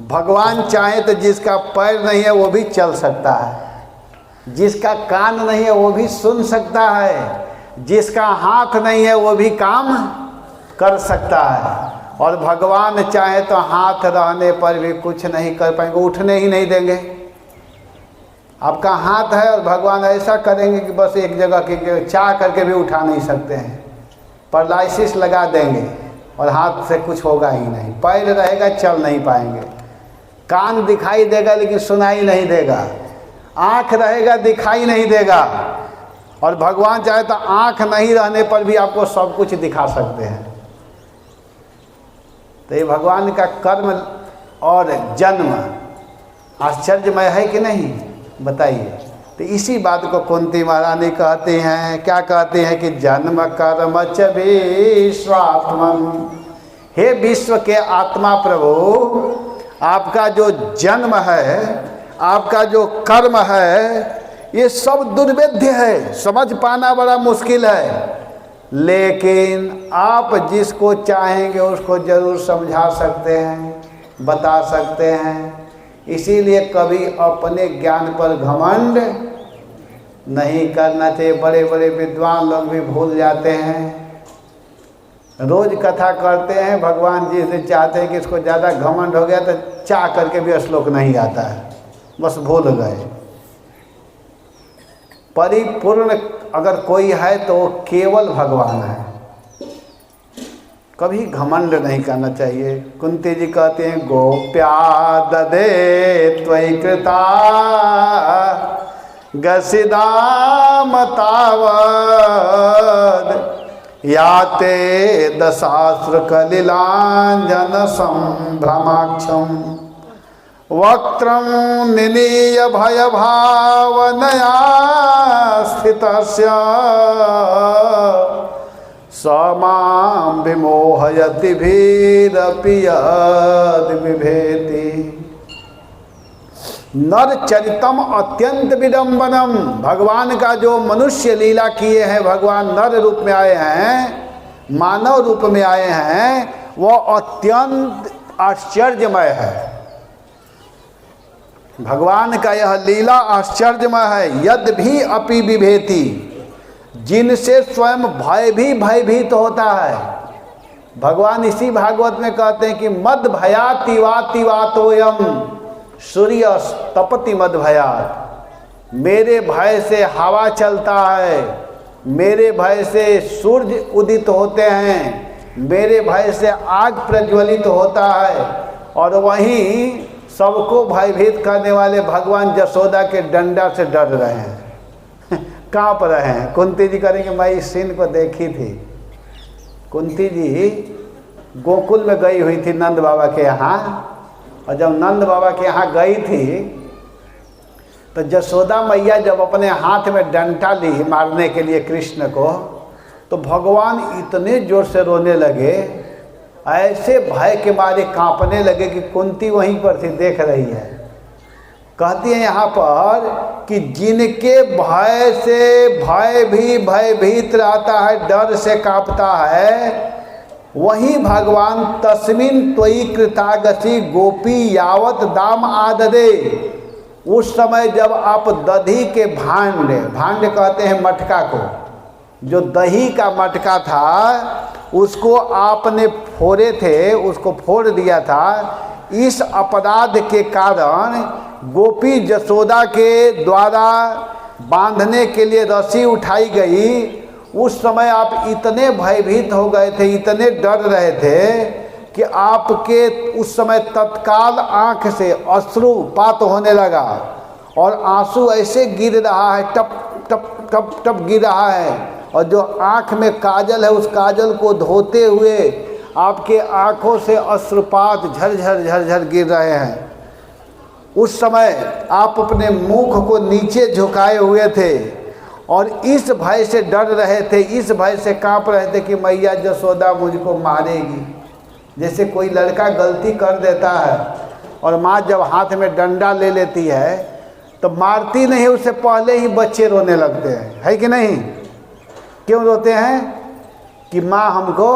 भगवान चाहे तो जिसका पैर नहीं है वो भी चल सकता है, जिसका कान नहीं है वो भी सुन सकता है, जिसका हाथ नहीं है वो भी काम कर सकता है। और भगवान चाहे तो हाथ रहने पर भी कुछ नहीं कर पाएंगे, उठने ही नहीं देंगे। आपका हाथ है और भगवान ऐसा करेंगे कि बस एक जगह के चाह करके भी उठा नहीं सकते हैं, पैरालिसिस लगा देंगे और हाथ से कुछ होगा ही नहीं। पैर रहेगा चल नहीं पाएंगे, कान दिखाई देगा लेकिन सुनाई नहीं देगा, आँख रहेगा दिखाई नहीं देगा। और भगवान चाहे तो आँख नहीं रहने पर भी आपको सब कुछ दिखा सकते हैं। तो ये भगवान का कर्म और जन्म आश्चर्यमय है कि नहीं, बताइए। तो इसी बात को कुंती महारानी कहती हैं, क्या कहती हैं कि जन्म कर्म च विश्वात्मन, हे विश्व के आत्मा प्रभु, आपका जो जन्म है, आपका जो कर्म है, ये सब दुर्वेद्य है, समझ पाना बड़ा मुश्किल है। लेकिन आप जिसको चाहेंगे उसको जरूर समझा सकते हैं, बता सकते हैं। इसीलिए कभी अपने ज्ञान पर घमंड नहीं करना चाहिए। बड़े बड़े विद्वान लोग भी भूल जाते हैं, रोज कथा करते हैं, भगवान जी से चाहते हैं कि इसको ज़्यादा घमंड हो गया तो चाह करके भी श्लोक नहीं आता है, बस भूल गए। परिपूर्ण अगर कोई है तो वो केवल भगवान है, कभी घमंड नहीं करना चाहिए। कुंती जी कहते हैं गोप्या ददे त्वयि कृता गसिदाम तावद, याते दशास्त्र कलिलांजन संभ्रमाक्षम, वक्त्रं निनीय भय भावनया स्थितस्य, समां विमोहयति भीरपि यद् बिभेति। नर चरितम अत्यंत विडम्बनम, भगवान का जो मनुष्य लीला किए हैं, भगवान नर रूप में आए हैं, मानव रूप में आए हैं, वो अत्यंत आश्चर्यमय है। भगवान का यह लीला आश्चर्यमय है। यद भी अपि विभेति, जिनसे स्वयं भय भी भयभीत होता है। भगवान इसी भागवत में कहते हैं कि मद भयातिवातिवातोयम सूर्य तपति मद भयात। मेरे भय से हवा चलता है, मेरे भय से सूर्य उदित होते हैं, मेरे भय से आग प्रज्वलित होता है। और वहीं सबको भयभीत करने वाले भगवान जसोदा के डंडा से डर रहे हैं, कांप रहे हैं। कुंती जी करेंगे, मैं इस सीन को देखी थी। कुंती जी गोकुल में गई हुई थी नंद बाबा के यहाँ, और जब नंद बाबा के यहाँ गई थी तो जसोदा मैया जब अपने हाथ में डंडा ली मारने के लिए कृष्ण को, तो भगवान इतने जोर से रोने लगे, ऐसे भय के मारे कांपने लगे कि कुंती वहीं पर थी, देख रही है। कहती है यहाँ पर कि जिनके भय से भय भी भयभीत रहता है, डर से कांपता है, वही भगवान तस्मिन त्वयि कृतागति गोपी यावत दाम आददे। उस समय जब आप दधी के भांड कहते हैं मटका को, जो दही का मटका था उसको आपने फोड़े थे, उसको फोड़ दिया था। इस अपराध के कारण गोपी जसोदा के द्वारा बांधने के लिए रस्सी उठाई गई। उस समय आप इतने भयभीत हो गए थे, इतने डर रहे थे कि आपके उस समय तत्काल आँख से अश्रुपात होने लगा, और आंसू ऐसे गिर रहा है, टप टप टप टप गिर रहा है। और जो आँख में काजल है, उस काजल को धोते हुए आपके आँखों से अश्रुपात झरझर झरझर गिर रहे हैं। उस समय आप अपने मुख को नीचे झुकाए हुए थे और इस भय से डर रहे थे, इस भय से कांप रहे थे कि मैया जसोदा मुझको मारेगी। जैसे कोई लड़का गलती कर देता है और माँ जब हाथ में डंडा ले लेती है तो मारती नहीं, उससे पहले ही बच्चे रोने लगते हैं, है कि नहीं? क्यों रोते हैं? कि माँ हमको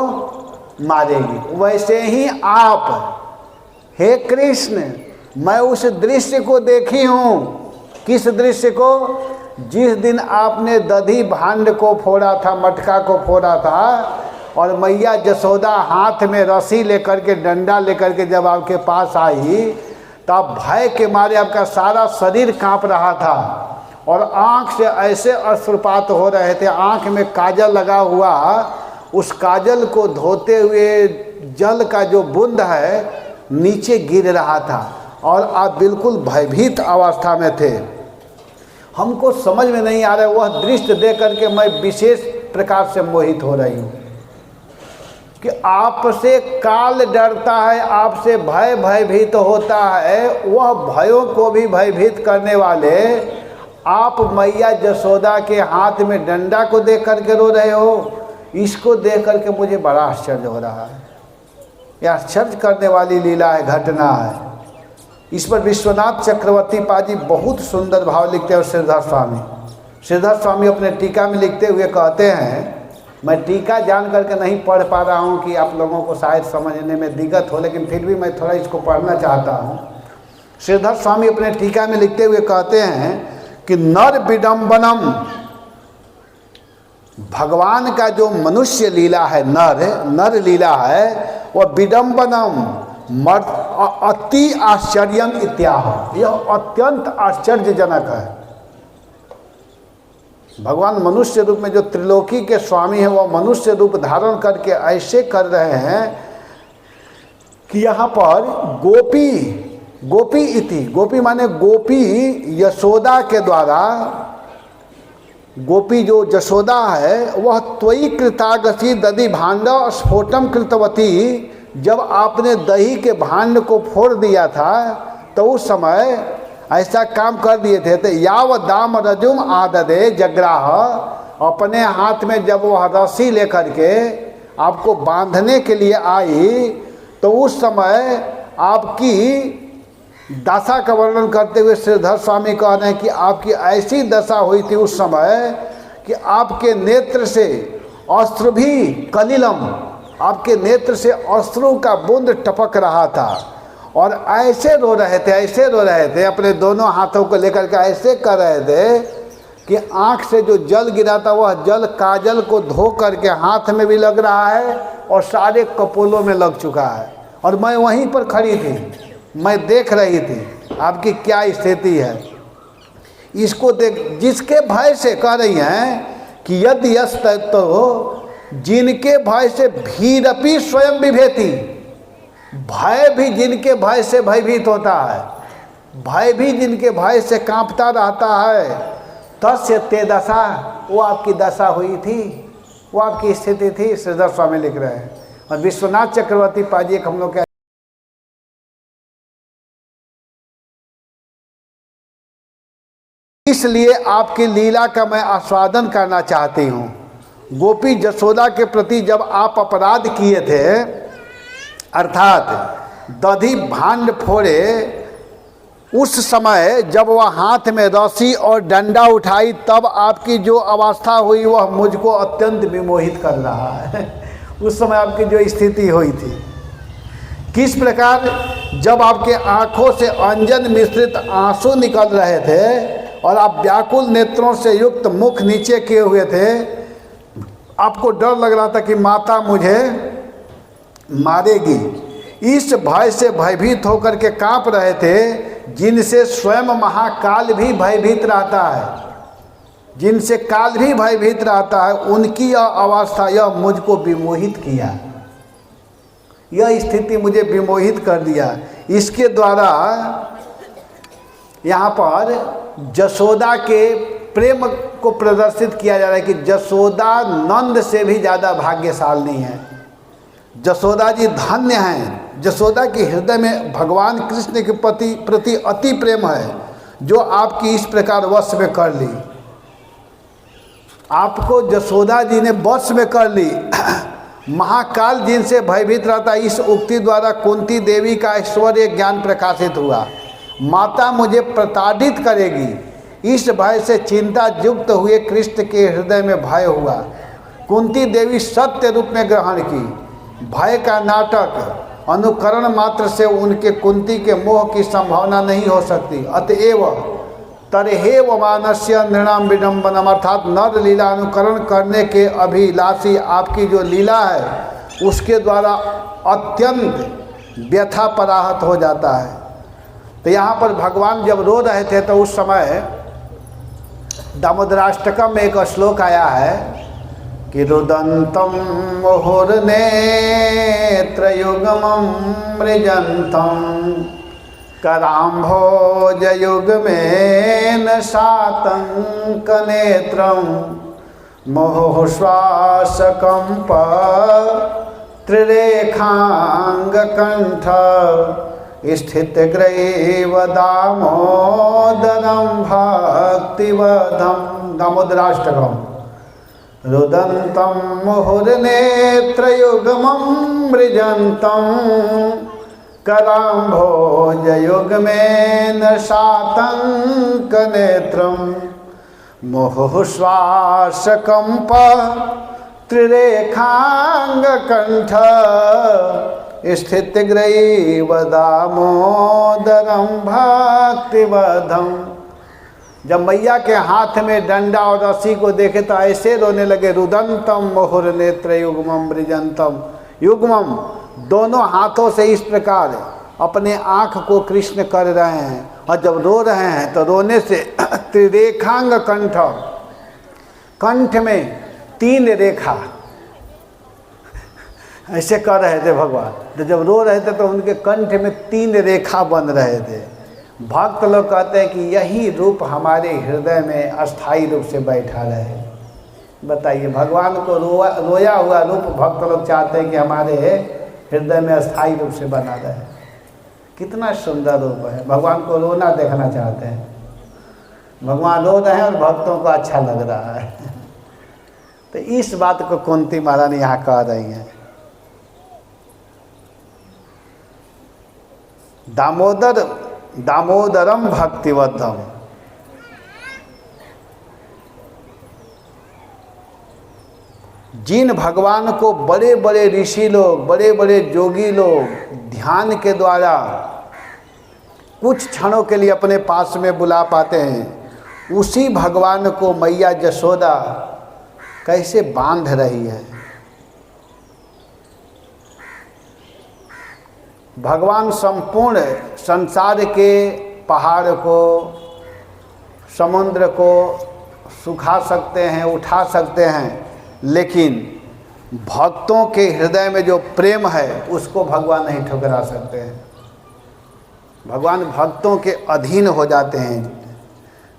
मारेगी। वैसे ही आप, हे कृष्ण, मैं उस दृश्य को देखी हूँ। किस दृश्य को? जिस दिन आपने दधी भांड को फोड़ा था, मटका को फोड़ा था, और मैया जसोदा हाथ में रस्सी लेकर के, डंडा लेकर के जब आपके पास आई, तब भय के मारे आपका सारा शरीर कांप रहा था और आँख से ऐसे अश्रुपात हो रहे थे। आँख में काजल लगा हुआ, उस काजल को धोते हुए जल का जो बूंद है नीचे गिर रहा था और आप बिल्कुल भयभीत अवस्था में थे। हमको समझ में नहीं आ रहा है, वह दृश्य देख करके मैं विशेष प्रकार से मोहित हो रही हूँ कि आपसे काल डरता है, आपसे भय भयभीत होता है। वह भयों को भी भयभीत करने वाले आप मैया जसोदा के हाथ में डंडा को देख करके रो रहे हो। इसको देख करके मुझे बड़ा आश्चर्य हो रहा है। यह आश्चर्य करने वाली लीला है, घटना है। इस पर विश्वनाथ चक्रवर्ती पाजी बहुत सुंदर भाव लिखते हैं। श्रीधर स्वामी अपने टीका में लिखते हुए कहते हैं, मैं टीका जान करके नहीं पढ़ पा रहा हूँ कि आप लोगों को शायद समझने में दिक्कत हो, लेकिन फिर भी मैं थोड़ा इसको पढ़ना चाहता हूँ। श्रीधर स्वामी अपने टीका में लिखते हुए कहते हैं कि नर विडम्बनम, भगवान का जो मनुष्य लीला है, नर लीला है, वह विडम्बनम अति आश्चर्यम इत्याह, यह अत्यंत आश्चर्यजनक है। भगवान मनुष्य रूप में जो त्रिलोकी के स्वामी हैं, वह मनुष्य रूप धारण करके ऐसे कर रहे हैं कि यहाँ पर गोपी इति, गोपी माने गोपी यशोदा के द्वारा, गोपी जो जशोदा है वह त्वयि कृतागसी दधि भांड स्फोटम कृतवती। जब आपने दही के भांड को फोड़ दिया था तो उस समय ऐसा काम कर दिए थे। तो याव दाम रजुम आददे जग्राह, अपने हाथ में जब वह रस्सी लेकर के आपको बांधने के लिए आई तो उस समय आपकी दशा का वर्णन करते हुए श्रीधर स्वामी कह रहे हैं कि आपकी ऐसी दशा हुई थी उस समय कि आपके नेत्र से अश्रु भी कलिलम, आपके नेत्र से अश्रु का बूंद टपक रहा था और ऐसे रो रहे थे, ऐसे रो रहे थे, अपने दोनों हाथों को लेकर के ऐसे कर रहे थे कि आँख से जो जल गिरा था वह जल काजल को धो करके हाथ में भी लग रहा है और सारे कपोलों में लग चुका है। और मैं वहीं पर खड़ी थी, मैं देख रही थी आपकी क्या स्थिति है। इसको देख, जिसके भय से कह रही हैं कि यदि यस तो जिनके भय से भीरपि स्वयं विभेति, भय भी जिनके भय से भयभीत होता है, भय भी जिनके भय से कांपता रहता है, तस्य ते दशा, वो आपकी दशा हुई थी, वो आपकी स्थिति थी, श्रीधर स्वामी लिख रहे हैं। और विश्वनाथ चक्रवर्ती पाजी एक हम लोग के, इसलिए आपकी लीला का मैं आस्वादन करना चाहती हूँ। गोपी जसोदा के प्रति जब आप अपराध किए थे, अर्थात दधी भांड फोड़े, उस समय जब वह हाथ में रस्सी और डंडा उठाई, तब आपकी जो अवस्था हुई वह मुझको अत्यंत विमोहित कर रहा है। उस समय आपकी जो स्थिति हुई थी, किस प्रकार जब आपके आंखों से अंजन मिश्रित आंसू निकल रहे थे और आप व्याकुल नेत्रों से युक्त मुख नीचे किए हुए थे, आपको डर लग रहा था कि माता मुझे मारेगी, इस भय से भयभीत होकर के कांप रहे थे, जिनसे स्वयं महाकाल भी भयभीत रहता है, जिनसे काल भी भयभीत रहता है, उनकी यह अवस्था, यह मुझको विमोहित किया, यह स्थिति मुझे विमोहित कर दिया। इसके द्वारा यहाँ पर जसोदा के प्रेम को प्रदर्शित किया जा रहा है कि जसोदा नंद से भी ज़्यादा भाग्यशाली है। जसोदा जी धन्य हैं, जसोदा के हृदय में भगवान कृष्ण के प्रति अति प्रेम है, जो आपकी इस प्रकार वश में कर ली। आपको जसोदा जी ने वश में कर ली। महाकाल जिनसे भयभीत रहता, इस उक्ति द्वारा कुंती देवी का ऐश्वर्य ज्ञान प्रकाशित हुआ। माता मुझे प्रताड़ित करेगी, इस भय से चिंता युक्त हुए कृष्ण के हृदय में भय हुआ। कुंती देवी सत्य रूप में ग्रहण की। भय का नाटक अनुकरण मात्र से उनके कुंती के मोह की संभावना नहीं हो सकती। अतएव तरहेव मानस्य नृणाम विडम्बनम, अर्थात नर लीला अनुकरण करने के अभिलाषी आपकी जो लीला है उसके द्वारा अत्यंत व्यथा पराहत हो जाता है। तो यहाँ पर भगवान जब रो रहे थे तो उस समय दामोदराष्टकम में एक श्लोक आया है कि रुदंतम मुहुर्नेत्रयुग्मं मृजंतम कराम्भोजयुग्मेन शातंकनेत्रं मुहुश्वासकंप त्रिरेखांगकंठ स्थितग्रैव दामोदरं भक्तिवधं। दामोदराष्टकम। रुदन्तं मुहुर्नेत्रयुग्मं मृजन्तं कराम्भोजयुग्मेन शातंकनेत्रं मुहुश्वासकंप त्रिरेखांगकंठ स्थितग्रैव दामोदरं भक्तिवधं। जब मैया के हाथ में डंडा और रस्सी को देखे तो ऐसे रोने लगे। रुदंतम मुहुर्नेत्रयुग्मं मृजंतम, युग्मम दोनों हाथों से इस प्रकार अपने आँख को कृष्ण कर रहे हैं, और जब रो रहे हैं तो रोने से त्रिरेखांग कंठ, कंठ में 3 रेखा ऐसे कर रहे थे भगवान। तो जब रो रहे थे तो उनके कंठ में 3 रेखा बन रहे थे। भक्त लोग कहते हैं कि यही रूप हमारे हृदय में अस्थाई रूप से बैठा रहे। बताइए, भगवान को रोया हुआ रूप भक्त लोग चाहते हैं कि हमारे हृदय में अस्थाई रूप से बना रहे। कितना सुंदर रूप है। भगवान को रोना देखना चाहते हैं। भगवान रो रहे हैं और भक्तों को अच्छा लग रहा है। तो इस बात को कुंती महारानी यहाँ कह रही हैं। दामोदरम भक्तिवद्धम। जिन भगवान को बड़े बड़े ऋषि लोग, बड़े बड़े जोगी लोग ध्यान के द्वारा कुछ क्षणों के लिए अपने पास में बुला पाते हैं, उसी भगवान को मैया यशोदा कैसे बांध रही है। भगवान संपूर्ण संसार के पहाड़ को, समुद्र को सुखा सकते हैं, उठा सकते हैं, लेकिन भक्तों के हृदय में जो प्रेम है उसको भगवान नहीं ठुकरा सकते हैं। भगवान भक्तों के अधीन हो जाते हैं।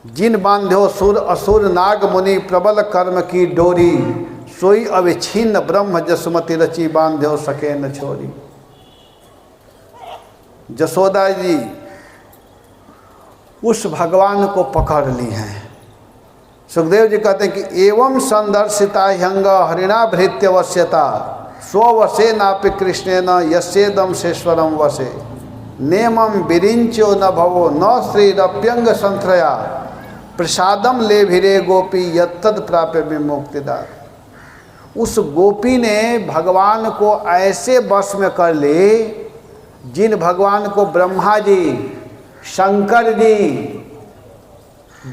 जिन बांध्यो सुर असुर नाग मुनि प्रबल कर्म की डोरी, सोई अविच्छिन्न ब्रह्म जसमति रची बांध्यो सके न छोड़ी। यशोदा जी उस भगवान को पकड़ ली हैं। सुखदेव जी कहते हैं कि एवं संदर्शिता ह्यंग हरिणाभृत्य वश्यता स्ववशे नापि कृष्णेन यस्येदम शेश्वरम वशे नेमं विरिंचो न भवो न श्रीरप्यंग संत्रया प्रसादम ले भिरे गोपी यत्तद प्राप्य विमुक्तिदार। उस गोपी ने भगवान को ऐसे वश में कर ली, जिन भगवान को ब्रह्मा जी, शंकर जी,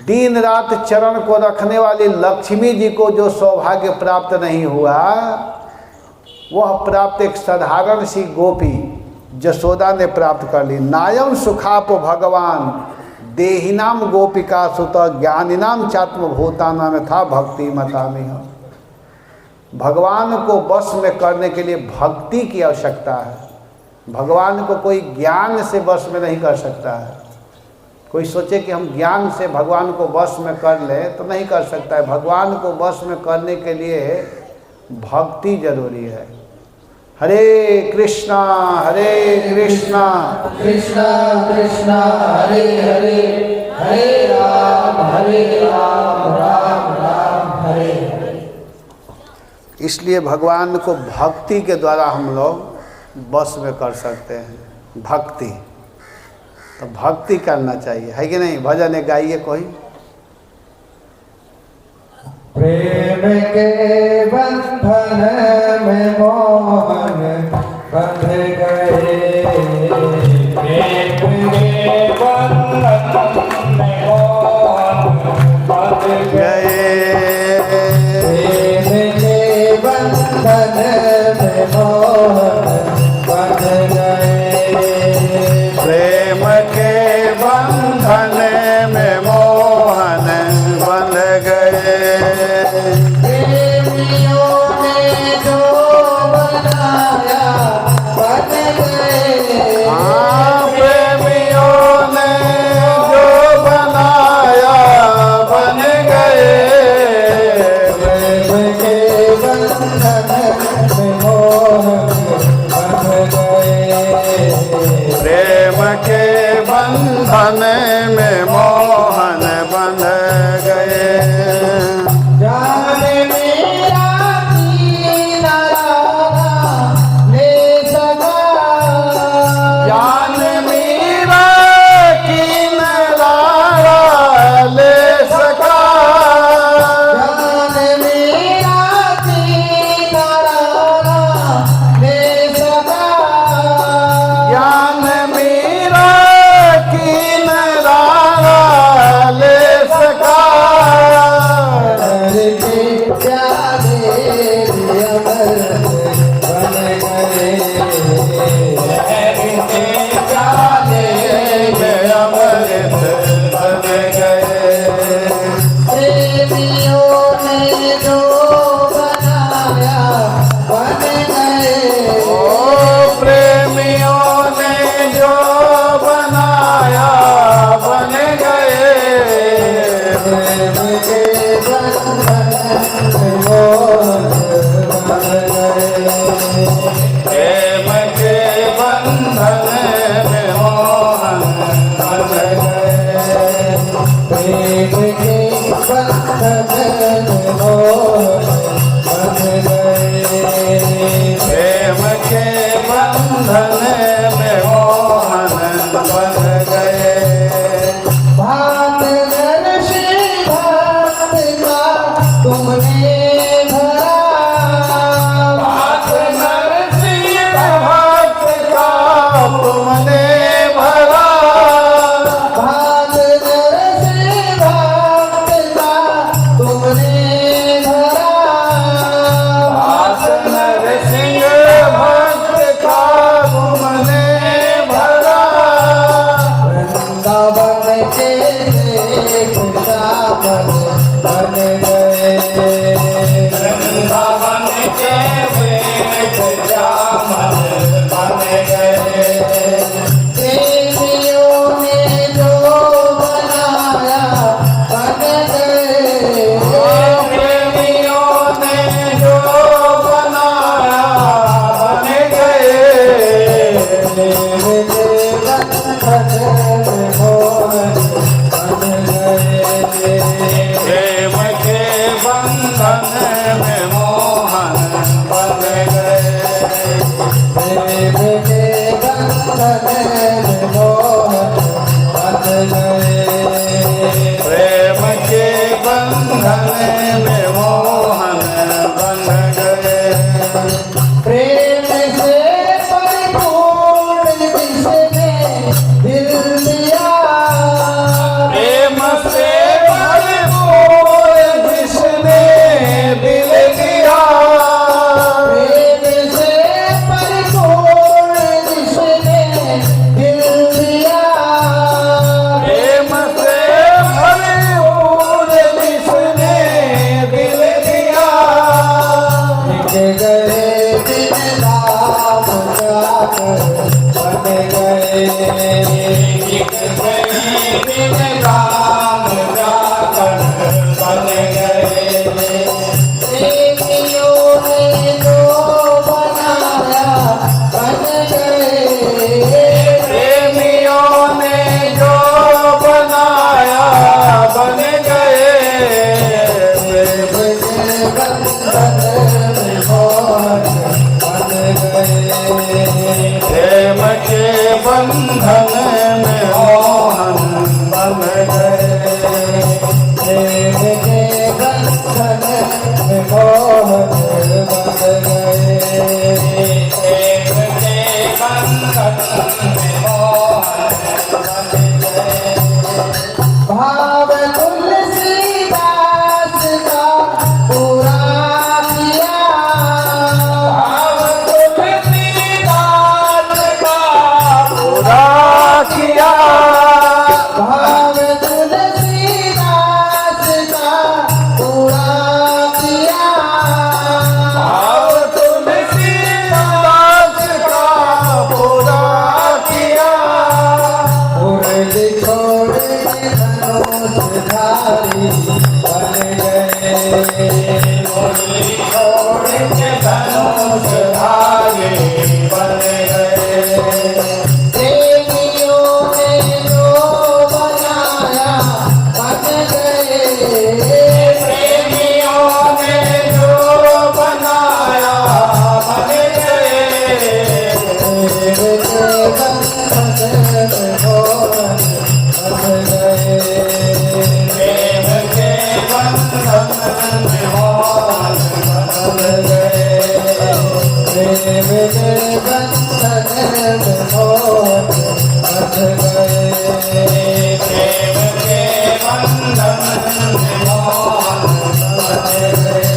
दिन रात चरण को रखने वाली लक्ष्मी जी को जो सौभाग्य प्राप्त नहीं हुआ, वह प्राप्त एक साधारण सी गोपी यशोदा ने प्राप्त कर ली। नायम सुखाप भगवान देहिनाम गोपिका सुत ज्ञानिनाम चात्म भूतानाम था भक्ति मतामि। भगवान को वश में करने के लिए भक्ति की आवश्यकता है। भगवान को कोई ज्ञान से वश में नहीं कर सकता है। कोई सोचे कि हम ज्ञान से भगवान को वश में कर ले तो नहीं कर सकता है। भगवान को वश में करने के लिए भक्ति जरूरी है। हरे कृष्णा कृष्णा कृष्णा हरे हरे, हरे राम राम राम हरे हरे। इसलिए भगवान को भक्ति के द्वारा हम लोग बस में कर सकते हैं। भक्ति तो भक्ति करना चाहिए, है कि नहीं? भजन गाइए कोई। प्रेम के बंधन में मोहन बंध गए, प्रेम के बंधन में मोहन बंध गए, प्रेम के बंधन में मोहन बंध गए, प्रेम के बंधन में मोहन बंध गए। प्रेमियों ने जो बनाया बन गए, हाँ प्रेमियों ने जो बनाया बन गए, प्रेम के बंधन में मोहन बंध गए, प्रेम के बंधन में मोहन बंध गए। जाने मेरा कीना ले सका, जाने मेरा कीना ले सका, जाने मेरा कीना ले सका, ज्ञान मेरा कीना ले सका। गए। प्रेम से परिपूर्ण जिसने दिल दिया, प्रेम से भरपूर जिसने दिल दिया, प्रेम से परिपूर्ण जिसने दिल दिया, प्रेम से भरपूर जिसने दिल दिया। लिख गए दिन राम जाकर बन गए, लिख गए दिन राम जाकर बन गए। प्रेमियों ने जो बनाया बन गए, प्रेमियों ने जो बनाया बन गए। प्रेम के बंधन में मोहन बन गए, प्रेम के बंधन में मोहन बन गए। प्रेम के बंधन में मोहन बन गए, प्रेम के बंधन में मोहन बन गए। भाव तुलसीदास का पूरा किया, भाव तुलसीदास का पूरा किया, भाव तुलसीदास का पूरा किया, भाव तुलसीदास का पूरा किया। उर्द छोड़ के धनुषधारी बन गए, मुरली छोड़ के धनुषधारी बन गए। प्रेमियों ने जो बनाया बन गए, प्रेमियों ने जो बनाया बन गए। प्रेम के बंधन में मोहन बन गए, प्रेम के बंधन में मोहन बन गए। प्रेम के बंधन में मोहन बन गए, प्रेम के बंधन में मोहन बन गए।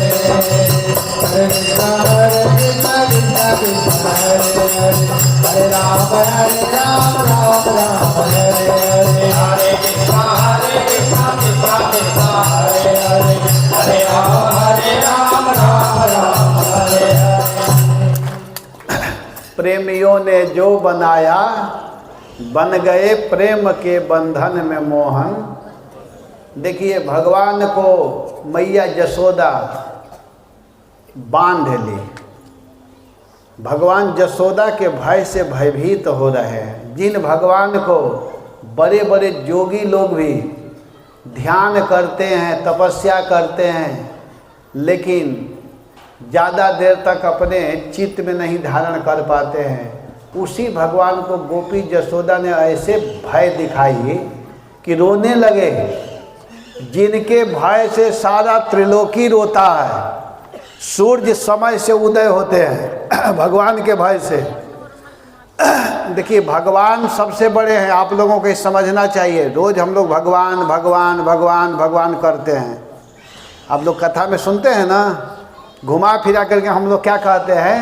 कृष्ण हरे कृष्ण कृष्ण कृष्ण हरे हरे, हरे राम राम राम हरे हरे, हरे कृष्ण कृष्ण कृष्ण हरे हरे, हरे राम राम हरे हरे। प्रेमियों ने जो बनाया बन गए, प्रेम के बंधन में मोहन। देखिए भगवान को मैया जसोदा बांध ली। भगवान जसोदा के भय से भयभीत हो रहे हैं। जिन भगवान को बड़े बड़े जोगी लोग भी ध्यान करते हैं, तपस्या करते हैं, लेकिन ज़्यादा देर तक अपने चित्त में नहीं धारण कर पाते हैं, उसी भगवान को गोपी जसोदा ने ऐसे भय दिखाई कि रोने लगे। जिनके भय से सारा त्रिलोकी रोता है, सूर्य समय से उदय होते हैं भगवान के भय से। देखिए भगवान सबसे बड़े हैं, आप लोगों को समझना चाहिए। रोज़ हम लोग भगवान भगवान भगवान भगवान करते हैं। आप लोग कथा में सुनते हैं ना, घुमा फिरा करके हम लोग क्या कहते हैं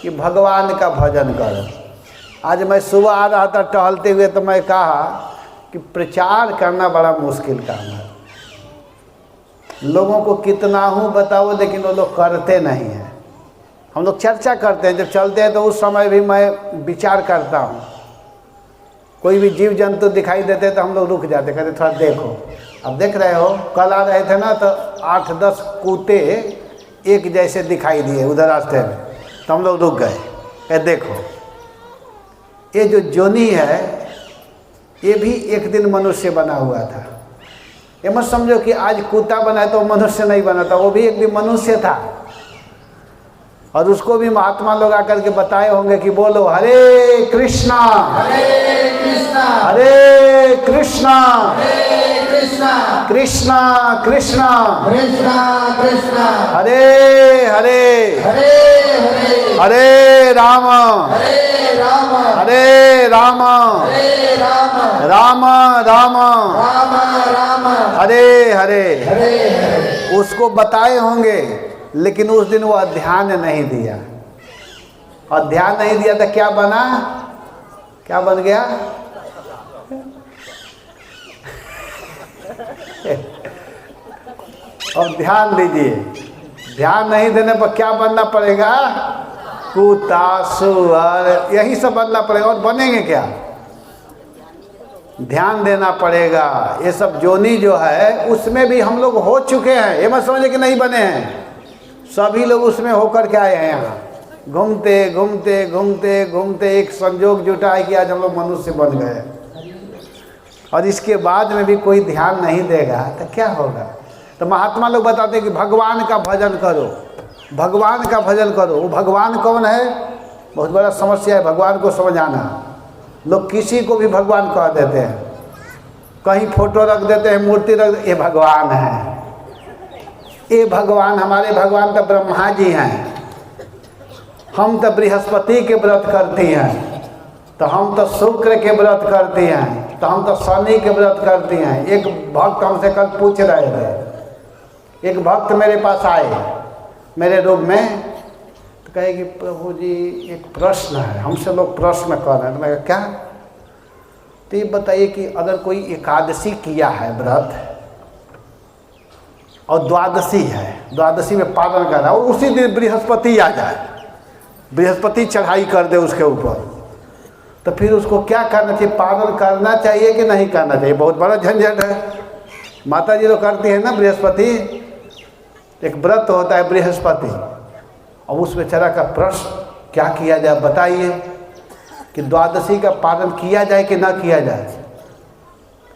कि भगवान का भजन करो। आज मैं सुबह आ रहा था टहलते हुए, तो मैं कहा कि प्रचार करना बड़ा मुश्किल काम है। लोगों को कितना हूँ बताओ, लेकिन वो लोग करते नहीं हैं। हम लोग चर्चा करते हैं, जब चलते हैं तो उस समय भी मैं विचार करता हूँ। कोई भी जीव जंतु दिखाई देते तो हम लोग रुक जाते, कहते थोड़ा देखो। अब देख रहे हो, कल आ रहे थे ना तो 8-10 कूते एक जैसे दिखाई दिए उधर रास्ते में, तो हम लोग रुक गए, कहे देखो ये जो जोनी है ये भी एक दिन मनुष्य बना हुआ था। ये मत समझो कि आज कुत्ता बना है तो मनुष्य नहीं बना था, वो भी एक दिन मनुष्य था। और उसको भी महात्मा लोग आकर के बताए होंगे कि बोलो हरे कृष्णा हरे कृष्णा हरे कृष्णा हरे कृष्णा कृष्णा कृष्णा कृष्णा कृष्णा कृष्णा हरे हरे हरे हरे हरे राम हरे राम हरे राम हरे राम राम राम राम राम हरे हरे। हरे हरे। उसको बताए होंगे, लेकिन उस दिन वो ध्यान नहीं दिया, और ध्यान नहीं दिया तो क्या बना, क्या बन गया? और ध्यान दीजिए, ध्यान नहीं देने पर क्या बनना पड़ेगा? कुत्ता, सुअर, यही सब बनना पड़ेगा। और बनेंगे क्या? ध्यान देना पड़ेगा। ये सब जोनी जो है उसमें भी हम लोग हो चुके हैं, ये मत समझे कि नहीं बने हैं। सभी लोग उसमें होकर के आए हैं। यहाँ घूमते घूमते घूमते घूमते एक संजोग जुटा है कि आज हम लोग मनुष्य बन गए, और इसके बाद में भी कोई ध्यान नहीं देगा तो क्या होगा? तो महात्मा लोग बताते हैं कि भगवान का भजन करो, भगवान का भजन करो। वो भगवान कौन है? बहुत बड़ा समस्या है भगवान को समझाना। लोग किसी को भी भगवान कह देते हैं, कहीं फोटो रख देते हैं, मूर्ति रख देते, ये भगवान है, ये भगवान। हमारे भगवान तो ब्रह्मा जी हैं, हम तो बृहस्पति के व्रत करती हैं, तो हम तो शुक्र के व्रत करती हैं, तो हम तो शनि के व्रत करती हैं। एक भक्त हमसे कल पूछ रहे थे, एक भक्त मेरे पास आए मेरे रूम में, तो कहे कि प्रभु जी एक प्रश्न है, हमसे लोग प्रश्न कर रहे हैं। तो मैं कहा क्या? तो ये बताइए कि अगर कोई एकादशी किया है व्रत और द्वादशी है, द्वादशी में पालन कर रहा है, और उसी दिन बृहस्पति आ जाए, बृहस्पति चढ़ाई कर दे उसके ऊपर, तो फिर उसको क्या करना चाहिए? पालन करना चाहिए कि नहीं करना चाहिए? बहुत बड़ा झंझट है। माता जी तो करती है ना, बृहस्पति एक व्रत होता है बृहस्पति, और उस बेचारा का प्रश्न क्या किया जाए बताइए कि द्वादशी का पालन किया जाए कि ना किया जाए?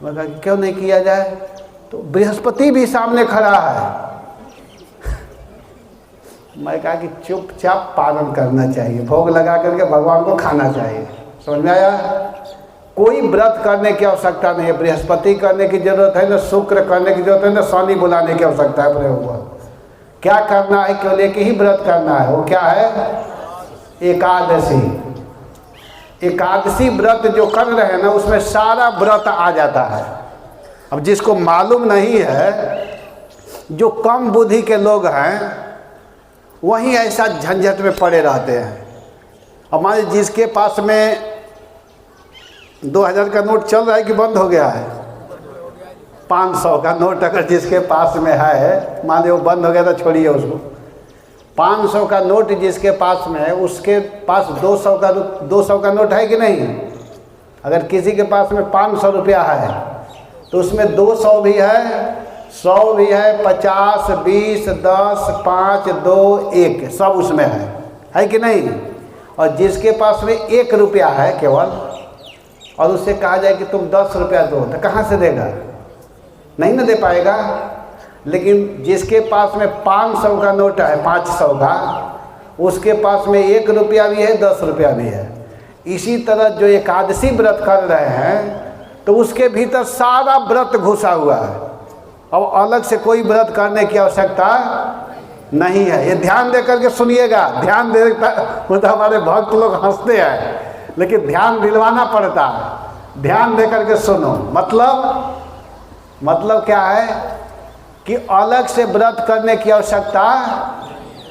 मैं कहा कि क्यों नहीं किया जाए? तो बृहस्पति भी सामने खड़ा है। मैं कहा कि चुपचाप पालन करना चाहिए, भोग लगा करके भगवान को खाना चाहिए। समझ में आया? कोई व्रत करने की आवश्यकता नहीं है, बृहस्पति करने की जरूरत है, ना शुक्र करने की जरूरत है, ना शनि बुलाने की आवश्यकता है। प्रभु क्या करना है? केवल एक ही व्रत करना है, वो क्या है? एकादशी। एकादशी व्रत जो कर रहे हैं ना, उसमें सारा व्रत आ जाता है। अब जिसको मालूम नहीं है, जो कम बुद्धि के लोग हैं, वहीं ऐसा झंझट में पड़े रहते हैं। हमारे जिसके पास में 2000 का नोट चल रहा है कि बंद हो गया है? 500 का नोट अगर जिसके पास में है, मान लो बंद हो गया तो छोड़िए उसको। 500 का नोट जिसके पास में है, उसके पास 200 का नोट है कि नहीं? अगर किसी के पास में 500 रुपया है तो उसमें 200 भी है, 100 भी है, 50, 20, 10, 5, 2, 1 सब उसमें है कि नहीं? और जिसके पास में 1 रुपया है केवल, और उससे कहा जाए कि तुम 10 रुपया दो, तो कहाँ से देगा? नहीं ना दे पाएगा। लेकिन जिसके पास में 500 का नोट है, 500 का, उसके पास में 1 रुपया भी है, 10 रुपया भी है। इसी तरह जो एकादशी व्रत कर रहे हैं, तो उसके भीतर सारा व्रत घुसा हुआ है। अब अलग से कोई व्रत करने की आवश्यकता नहीं है। ये ध्यान दे करके सुनिएगा। ध्यान दे वो तो हमारे भक्त लोग हंसते हैं, लेकिन ध्यान दिलवाना पड़ता है। ध्यान दे करके सुनो। मतलब क्या है कि अलग से व्रत करने की आवश्यकता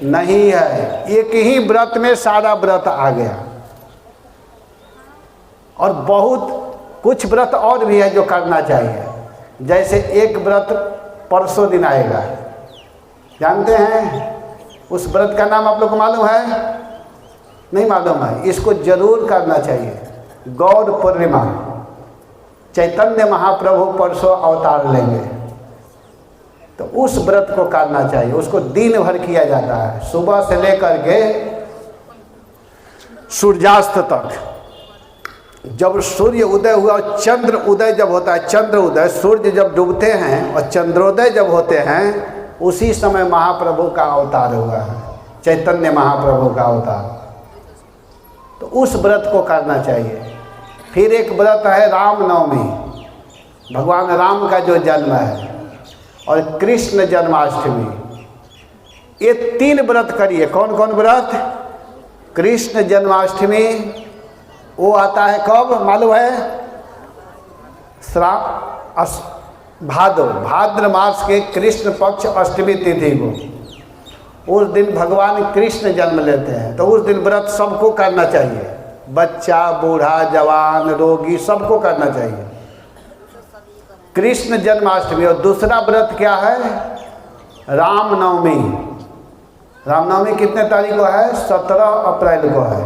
नहीं है। एक ही व्रत में सारा व्रत आ गया। और बहुत कुछ व्रत और भी है जो करना चाहिए। जैसे एक व्रत परसों दिन आएगा, जानते हैं? उस व्रत का नाम आप लोग को मालूम है? नहीं मालूम है? इसको जरूर करना चाहिए। गौर पूर्णिमा, चैतन्य महाप्रभु परसों अवतार लेंगे, तो उस व्रत को करना चाहिए। उसको दिन भर किया जाता है, सुबह से लेकर के सूर्यास्त तक। जब सूर्य उदय हुआ, चंद्र उदय जब होता है, चंद्र उदय, सूर्य जब डूबते हैं और चंद्रोदय जब होते हैं, उसी समय महाप्रभु का अवतार हुआ है, चैतन्य महाप्रभु का अवतार। तो उस व्रत को करना चाहिए। फिर एक व्रत है रामनवमी। भगवान राम का जो जन्म है और कृष्ण जन्माष्टमी, ये 3 व्रत करिए। कौन कौन व्रत? कृष्ण जन्माष्टमी वो आता है कब मालूम है? भाद्र मास के कृष्ण पक्ष अष्टमी तिथि को, उस दिन भगवान कृष्ण जन्म लेते हैं। तो उस दिन व्रत सबको करना चाहिए, बच्चा, बूढ़ा, जवान, रोगी, सबको करना चाहिए कृष्ण जन्माष्टमी। और दूसरा व्रत क्या है? रामनवमी। रामनवमी कितने तारीख को है? 17 अप्रैल को है।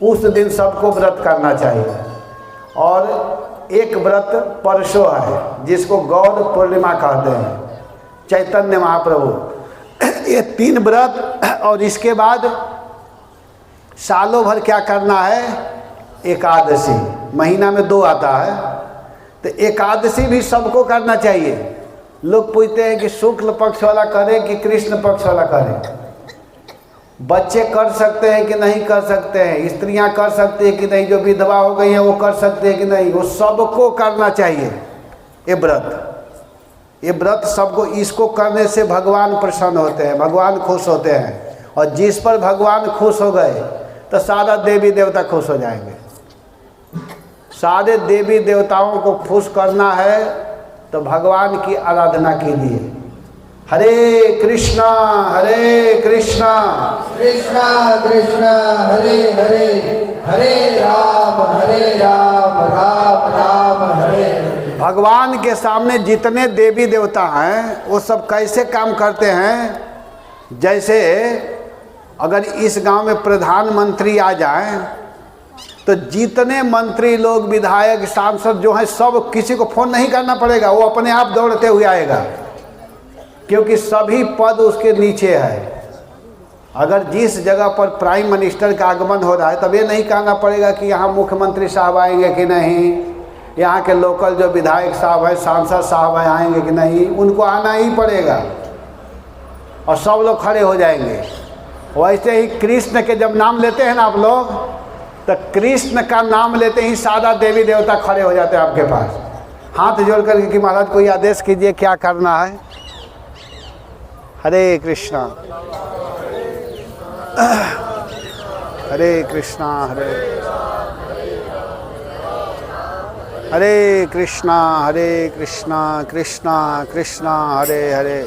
उस दिन सबको व्रत करना चाहिए। और एक व्रत परसों है जिसको गौर पूर्णिमा कहते हैं, चैतन्य महाप्रभु। ये 3 व्रत। और इसके बाद सालों भर क्या करना है? एकादशी। महीना में 2 आता है, तो एकादशी भी सबको करना चाहिए। लोग पूछते हैं कि शुक्ल पक्ष वाला करें कि कृष्ण पक्ष वाला करें। बच्चे कर सकते हैं कि नहीं कर सकते हैं, स्त्रियां कर सकती हैं कि नहीं, जो विधवा हो गई हैं वो कर सकते हैं कि नहीं, वो सबको करना चाहिए ये व्रत। ये व्रत सबको, इसको करने से भगवान प्रसन्न होते हैं, भगवान खुश होते हैं। और जिस पर भगवान खुश हो गए तो सारा देवी देवता खुश हो जाएंगे। सारे देवी देवताओं को खुश करना है तो भगवान की आराधना कीजिए। हरे कृष्णा कृष्णा कृष्णा हरे हरे, हरे राम राम राम हरे हरे। भगवान के सामने जितने देवी देवता हैं वो सब कैसे काम करते हैं? जैसे अगर इस गांव में प्रधानमंत्री आ जाएं तो जितने मंत्री लोग, विधायक, सांसद जो हैं, सब, किसी को फ़ोन नहीं करना पड़ेगा, वो अपने आप दौड़ते हुए आएगा, क्योंकि सभी पद उसके नीचे है। अगर जिस जगह पर प्राइम मिनिस्टर का आगमन हो रहा है तब ये नहीं कहना पड़ेगा कि यहाँ मुख्यमंत्री साहब आएंगे कि नहीं, यहाँ के लोकल जो विधायक साहब हैं, सांसद साहब हैं, आएंगे कि नहीं, उनको आना ही पड़ेगा और सब लोग खड़े हो जाएंगे। वैसे ही कृष्ण के जब नाम लेते हैं ना आप लोग, तो कृष्ण का नाम लेते ही सारा देवी देवता खड़े हो जाते हैं आपके पास, हाथ जोड़ करके कि महाराज कोई आदेश कीजिए, क्या करना है। हरे कृष्णा हरे कृष्णा हरे कृष्णा कृष्णा कृष्णा हरे हरे।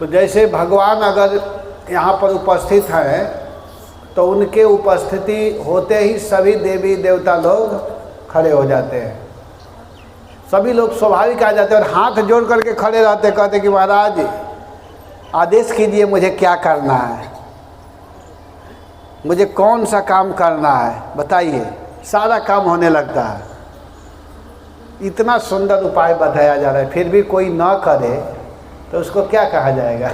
तो जैसे भगवान अगर यहाँ पर उपस्थित हैं तो उनके उपस्थिति होते ही सभी देवी देवता लोग खड़े हो जाते हैं, सभी लोग स्वाभाविक आ जाते हैं और हाथ जोड़ करके खड़े रहते, कहते कि महाराज आदेश कीजिए, मुझे क्या करना है, मुझे कौन सा काम करना है बताइए। सारा काम होने लगता है। इतना सुंदर उपाय बताया जा रहा है, फिर भी कोई ना करे तो उसको क्या कहा जाएगा?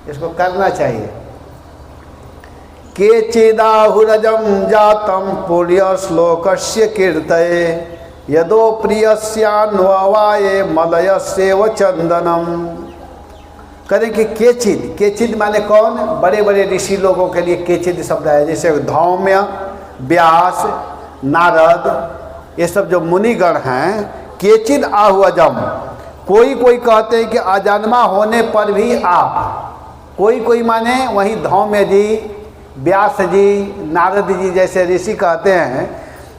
इसको करना चाहिए। केचिदाहुरजं जातं पुण्य श्लोकस्य कीर्तये यदो प्रियस्यान्ववाये मलयस्येव चंदनम करें कि केचिद, केचिद माने कौन? बड़े बड़े ऋषि लोगों के लिए केचिद शब्द है, जैसे धौम्य, व्यास, नारद, ये सब जो मुनिगण हैं। केचिद आहु अजम, कोई कोई कहते हैं कि अजन्मा होने पर भी आप, कोई माने वही धौम्य जी, व्यास जी, नारद जी जैसे ऋषि कहते हैं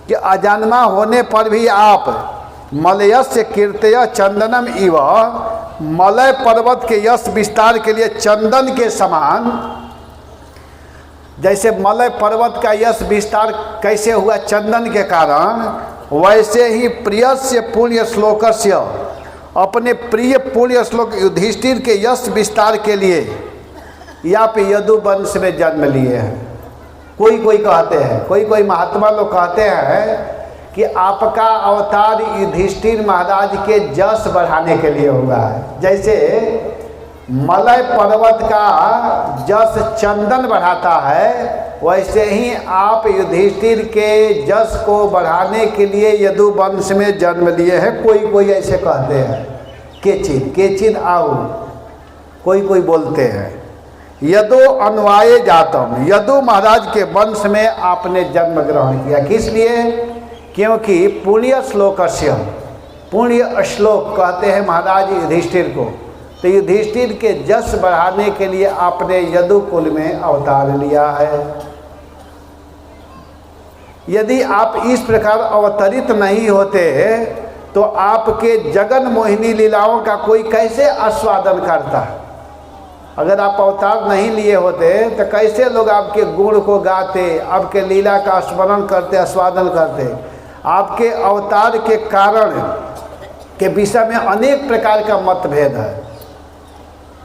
कि अजन्मा होने पर भी आप मलयस्य कीर्तय चंदनम इव, मलय पर्वत के यश विस्तार के लिए चंदन के समान, जैसे मलय पर्वत का यश विस्तार कैसे हुआ चंदन के कारण, वैसे ही प्रियस्य पुण्य श्लोकस्य, अपने प्रिय पुण्य श्लोक युधिष्ठिर के यश विस्तार के लिए या पे यदुवंश में जन्म लिए हैं। कोई कहते हैं, कोई महात्मा लोग कहते हैं कि आपका अवतार युधिष्ठिर महाराज के जस बढ़ाने के लिए हुआ है। जैसे मलय पर्वत का जस चंदन बढ़ाता है, वैसे ही आप युधिष्ठिर के जस को बढ़ाने के लिए यदुवंश में जन्म लिए हैं। कोई ऐसे कहते हैं। केचिद आओ, कोई बोलते हैं। यदु अन्वाये जातम, यदु महाराज के वंश में आपने जन्म ग्रहण किया। किस लिए? क्योंकि पुण्य श्लोकस्य, पुण्य श्लोक कहते हैं महाराज युधिष्ठिर को, तो युधिष्ठिर के जस बढ़ाने के लिए आपने यदुकुल में अवतार लिया है। यदि आप इस प्रकार अवतरित नहीं होते तो आपके जगन मोहिनी लीलाओं का कोई कैसे आस्वादन करता? अगर आप अवतार नहीं लिए होते तो कैसे लोग आपके गुण को गाते, आपके लीला का स्मरण करते, आस्वादन करते? आपके अवतार के कारण के विषय में अनेक प्रकार का मतभेद है।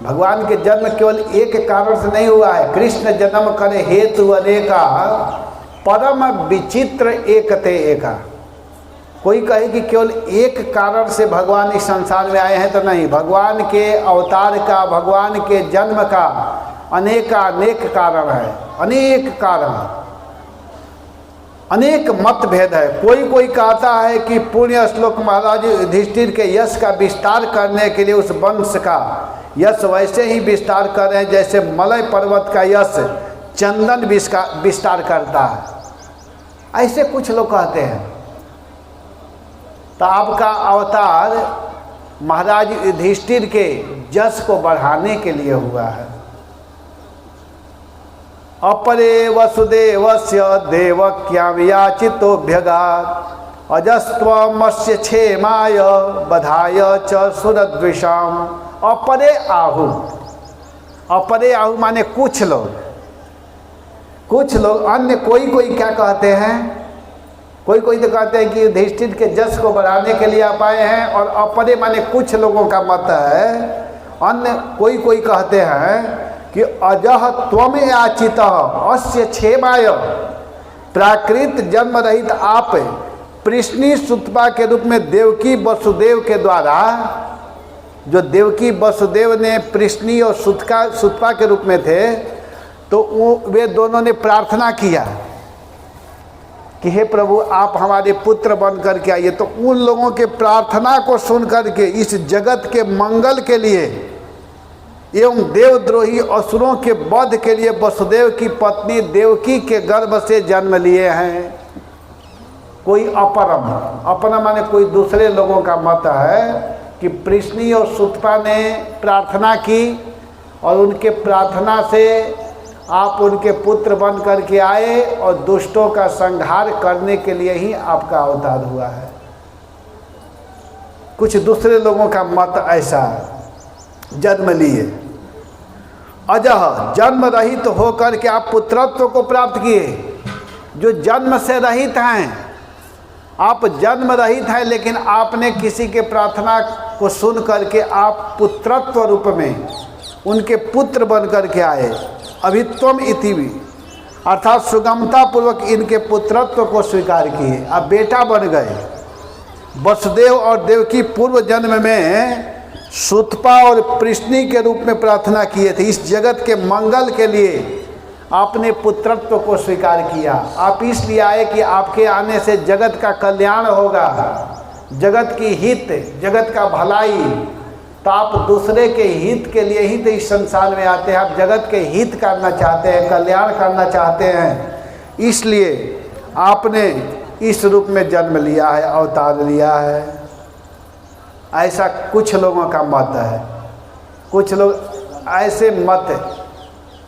भगवान के जन्म केवल एक कारण से नहीं हुआ है। कृष्ण जन्म करे हेतु अनेका, परम विचित्र एकते एका। कोई कहे कि केवल एक कारण से भगवान इस संसार में आए हैं, तो नहीं। भगवान के अवतार का, भगवान के जन्म का अनेक कारण है, अनेक कारण, अनेक मतभेद है। कोई कहता है कि पुण्य श्लोक महाराज युधिष्ठिर के यश का विस्तार करने के लिए उस वंश का यश वैसे ही विस्तार कर रहे हैं जैसे मलय पर्वत का यश चंदन विस्तार करता है। ऐसे कुछ लोग कहते हैं। तो आपका अवतार महाराज युधिष्ठिर के यश को बढ़ाने के लिए हुआ है। अपरे वसुदेवस्य देवक्यां याचितोऽभ्यगात् अजस्त्वमस्य क्षेमाय बधाय च सुरद्विषाम। अपरे आहु, अपरे आहु माने कुछ लोग अन्य कोई क्या कहते हैं? कोई तो कहते हैं कि युधिष्ठिर के जस को बढ़ाने के लिए आप आए हैं, और अपरे माने कुछ लोगों का मत है। अन्य कोई कहते हैं कि अजह त्वम याचित अस्य क्षेमाय, प्राकृत जन्म रहित आप कृष्णी सुतपा के रूप में देवकी वसुदेव के द्वारा, जो देवकी वसुदेव ने कृष्णी और सुतपा के रूप में थे, तो वे दोनों ने प्रार्थना किया कि हे प्रभु आप हमारे पुत्र बन करके आइए। तो उन लोगों के प्रार्थना को सुन करके इस जगत के मंगल के लिए एवं देवद्रोही असुरों के वध के लिए वसुदेव की पत्नी देवकी के गर्भ से जन्म लिए हैं। कोई अपरम माने कोई दूसरे लोगों का मत है कि कृष्णी और सुतपा ने प्रार्थना की और उनके प्रार्थना से आप उनके पुत्र बन करके आए और दुष्टों का संहार करने के लिए ही आपका अवतार हुआ है। कुछ दूसरे लोगों का मत ऐसा है। जन्म लिए, अजह जन्म रहित होकर के आप पुत्रत्व को प्राप्त किए। जो जन्म से रहित हैं, आप जन्म रहित हैं, लेकिन आपने किसी के प्रार्थना को सुन करके आप पुत्रत्व रूप में उनके पुत्र बन करके आए। अभित्वम इति भी, अर्थात सुगमता पूर्वक इनके पुत्रत्व को स्वीकार किए, आप बेटा बन गए। वसुदेव और देवकी पूर्व जन्म में सुतपा और कृष्णी के रूप में प्रार्थना किए थे। इस जगत के मंगल के लिए आपने पुत्रत्व को स्वीकार किया। आप इसलिए आए कि आपके आने से जगत का कल्याण होगा, जगत की हित, जगत का भलाई। तो आप दूसरे के हित के लिए ही तो इस संसार में आते हैं। आप जगत के हित करना चाहते हैं, कल्याण करना चाहते हैं, इसलिए आपने इस रूप में जन्म लिया है, अवतार लिया है। ऐसा कुछ लोगों का मत है, कुछ लोग ऐसे मत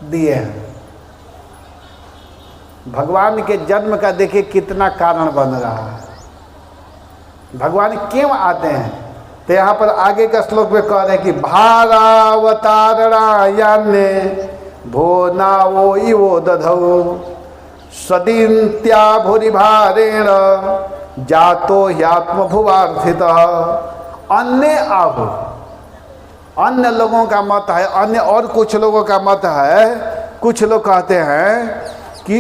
दिए हैं। भगवान के जन्म का देखिए कितना कारण बन रहा है। भगवान क्यों आते हैं? तो यहाँ पर आगे का श्लोक में कह रहे हैं कि भारावतारणायान्ने भो नावो इवो दधौ सदीन्त्या भूरि भारेण जातो ह्यात्म भुवार्थित। अन्य आहु, अन्य लोगों का मत है, अन्य और कुछ लोगों का मत है, कुछ लोग कहते हैं कि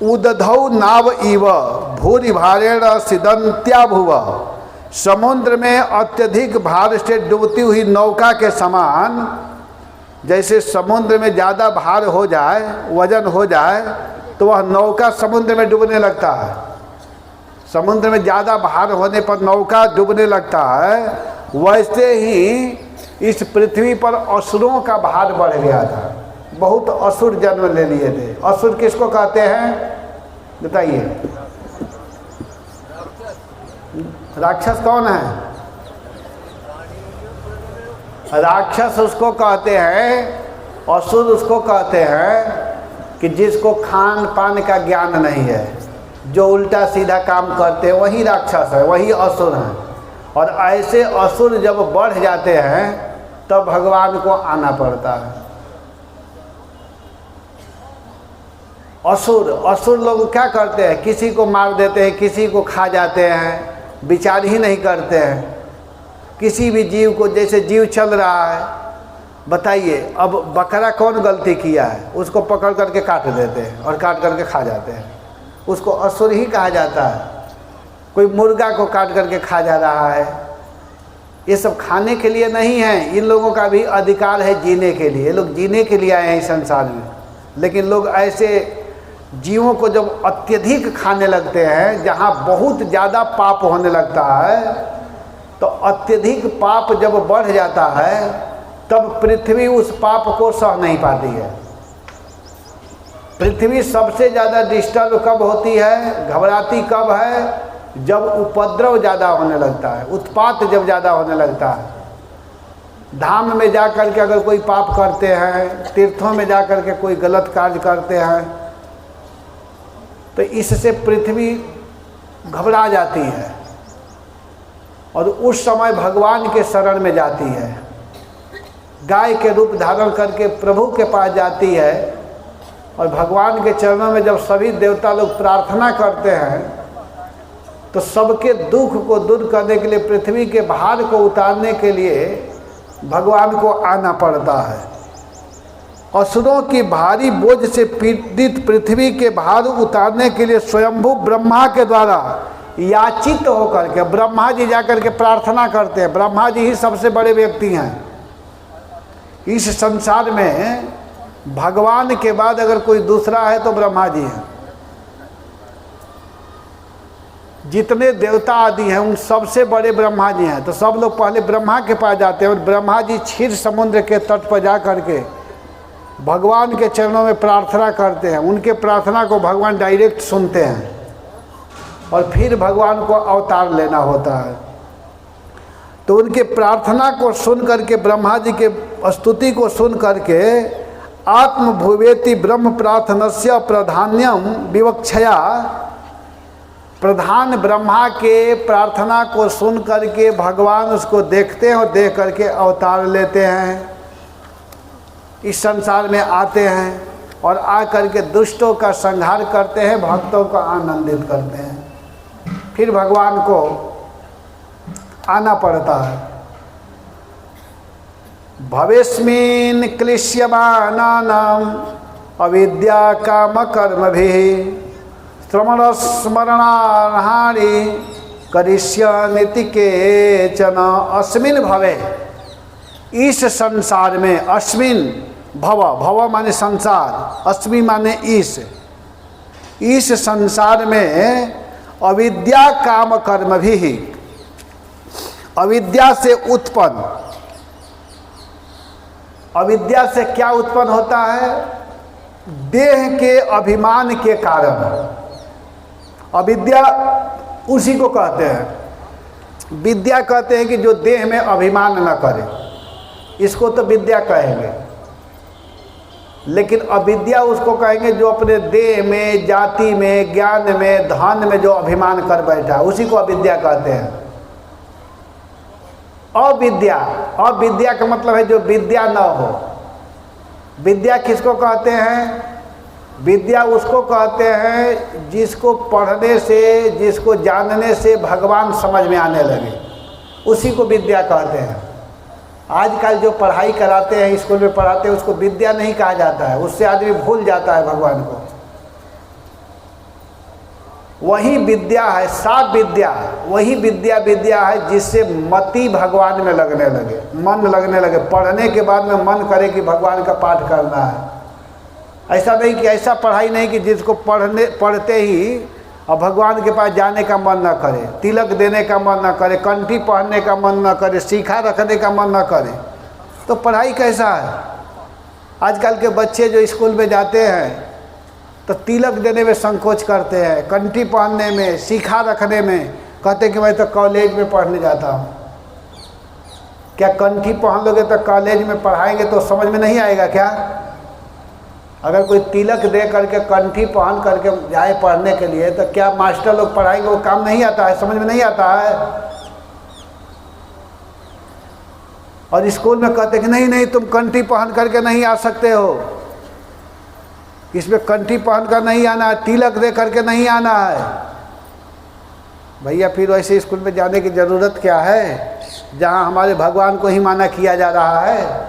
उदधौ नाव इव भूरि भारेण सिदंत्या भुव, समुद्र में अत्यधिक भार से डूबती हुई नौका के समान, जैसे समुद्र में ज़्यादा भार हो जाए, वजन हो जाए, तो वह नौका समुद्र में डूबने लगता है। समुद्र में ज़्यादा भार होने पर नौका डूबने लगता है। वैसे ही इस पृथ्वी पर असुरों का भार बढ़ गया था, बहुत असुर जन्म ले लिए थे। असुर किसको कहते हैं बताइए? राक्षस कौन है? राक्षस उसको कहते हैं, असुर उसको कहते हैं कि जिसको खान पान का ज्ञान नहीं है, जो उल्टा सीधा काम करते हैं, वही राक्षस है, वही असुर हैं। और ऐसे असुर जब बढ़ जाते हैं तब भगवान को आना पड़ता है। असुर लोग क्या करते हैं? किसी को मार देते हैं, किसी को खा जाते हैं, विचार ही नहीं करते हैं किसी भी जीव को। जैसे जीव चल रहा है, बताइए अब बकरा कौन गलती किया है? उसको पकड़ करके काट देते हैं और काट करके खा जाते हैं, उसको असुर ही कहा जाता है। कोई मुर्गा को काट करके खा जा रहा है, ये सब खाने के लिए नहीं है। इन लोगों का भी अधिकार है जीने के लिए, ये लोग जीने के लिए आए हैं इस संसार में। लेकिन लोग ऐसे जीवों को जब अत्यधिक खाने लगते हैं, जहाँ बहुत ज़्यादा पाप होने लगता है, तो अत्यधिक पाप जब बढ़ जाता है तब पृथ्वी उस पाप को सह नहीं पाती है। पृथ्वी सबसे ज़्यादा डिस्टर्ब कब होती है, घबराती कब है? जब उपद्रव ज़्यादा होने लगता है, उत्पात जब ज़्यादा होने लगता है। धाम में जा कर के अगर कोई पाप करते हैं, तीर्थों में जा कर के कोई गलत कार्य करते हैं, तो इससे पृथ्वी घबरा जाती है और उस समय भगवान के शरण में जाती है। गाय के रूप धारण करके प्रभु के पास जाती है और भगवान के चरणों में जब सभी देवता लोग प्रार्थना करते हैं तो सबके दुख को दूर करने के लिए, पृथ्वी के भार को उतारने के लिए भगवान को आना पड़ता है। असुरों की भारी बोझ से पीड़ित पृथ्वी के भार उतारने के लिए स्वयंभू ब्रह्मा के द्वारा याचित होकर के ब्रह्मा जी जाकर के प्रार्थना करते हैं। ब्रह्मा जी ही सबसे बड़े व्यक्ति हैं इस संसार में। भगवान के बाद अगर कोई दूसरा है तो ब्रह्मा जी हैं। जितने देवता आदि हैं उन सबसे बड़े ब्रह्मा जी हैं। तो सब लोग पहले ब्रह्मा के पास जाते हैं और ब्रह्मा जी क्षीर समुद्र के तट पर जा करके भगवान के चरणों में प्रार्थना करते हैं। उनके प्रार्थना को भगवान डायरेक्ट सुनते हैं और फिर भगवान को अवतार लेना होता है। तो उनके प्रार्थना को सुन करके, ब्रह्मा जी के स्तुति को सुन करके, आत्मभुवेति ब्रह्म प्रार्थनस्य प्राधान्यम विवक्षया, प्रधान ब्रह्मा के प्रार्थना को सुन करके भगवान उसको देखते हैं और देख करके अवतार लेते हैं, इस संसार में आते हैं और आ करके दुष्टों का संहार करते हैं, भक्तों को आनंदित करते हैं। फिर भगवान को आना पड़ता है। भवेस्मिन् क्लिश्यमानानाम् अविद्या काम कर्मभिः श्रवण स्मरणार्हाणि करिष्यन्ति केचन। अस्मिन् भवे, इस संसार में, अस्मिन् भव, भव माने संसार, अस्मि माने इस संसार में अविद्या काम कर्म भी, अविद्या से उत्पन्न, अविद्या से क्या उत्पन्न होता है? देह के अभिमान के कारण। अविद्या उसी को कहते हैं। विद्या कहते हैं कि जो देह में अभिमान न करे, इसको तो विद्या कहेंगे। लेकिन अविद्या उसको कहेंगे जो अपने देह में, जाति में, ज्ञान में, धन में जो अभिमान कर बैठा, उसी को अविद्या कहते हैं। अविद्या, अविद्या का मतलब है जो विद्या न हो। विद्या किसको कहते हैं? विद्या उसको कहते हैं जिसको पढ़ने से, जिसको जानने से भगवान समझ में आने लगे, उसी को विद्या कहते हैं। आजकल जो पढ़ाई कराते हैं, स्कूल में पढ़ाते हैं, उसको विद्या नहीं कहा जाता है। उससे आदमी भूल जाता है भगवान को। वही विद्या है, साफ विद्या, वही विद्या विद्या है जिससे मति भगवान में लगने लगे, मन लगने लगे। पढ़ने के बाद में मन करे कि भगवान का पाठ करना है। ऐसा नहीं कि ऐसा पढ़ाई नहीं कि जिसको पढ़ते ही और भगवान के पास जाने का मन न करे, तिलक देने का मन न करे, कंठी पहनने का मन न करे, सीखा रखने का मन न करे, तो पढ़ाई कैसा है? आजकल के बच्चे जो स्कूल में जाते हैं तो तिलक देने में संकोच करते हैं, कंठी पहनने में, सीखा रखने में। कहते हैं कि मैं तो कॉलेज में पढ़ने जाता हूँ। क्या कंठी पहन लोगे तो कॉलेज में पढ़ाएंगे तो समझ में नहीं आएगा क्या? अगर कोई तिलक दे करके, कंठी पहन करके जाए पढ़ने के लिए, तो क्या मास्टर लोग पढ़ाएंगे? वो काम नहीं आता है, समझ में नहीं आता है। और स्कूल में कहते हैं कि नहीं नहीं, तुम कंठी पहन करके नहीं आ सकते हो, इसमें कंठी पहन कर नहीं आना है, तिलक दे करके नहीं आना है। भैया फिर वैसे स्कूल में जाने की ज़रूरत क्या है जहाँ हमारे भगवान को ही माना किया जा रहा है?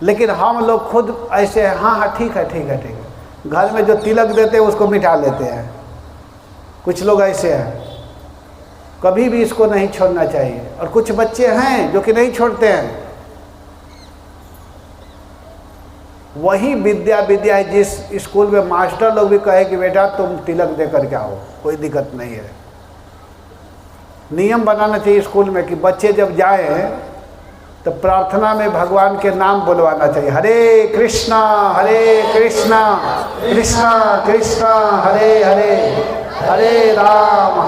लेकिन हम लोग खुद ऐसे हैं, हाँ हाँ ठीक है ठीक है ठीक है। घर में जो तिलक देते हैं उसको मिटा लेते हैं। कुछ लोग ऐसे हैं, कभी भी इसको नहीं छोड़ना चाहिए। और कुछ बच्चे हैं जो कि नहीं छोड़ते हैं। वही विद्या विद्या है जिस स्कूल में मास्टर लोग भी कहे कि बेटा तुम तिलक दे करके आओ, कोई दिक्कत नहीं है। नियम बनाना चाहिए स्कूल में कि बच्चे जब जाएं तो प्रार्थना में भगवान के नाम बुलवाना चाहिए। हरे कृष्णा कृष्णा कृष्णा हरे हरे, हरे राम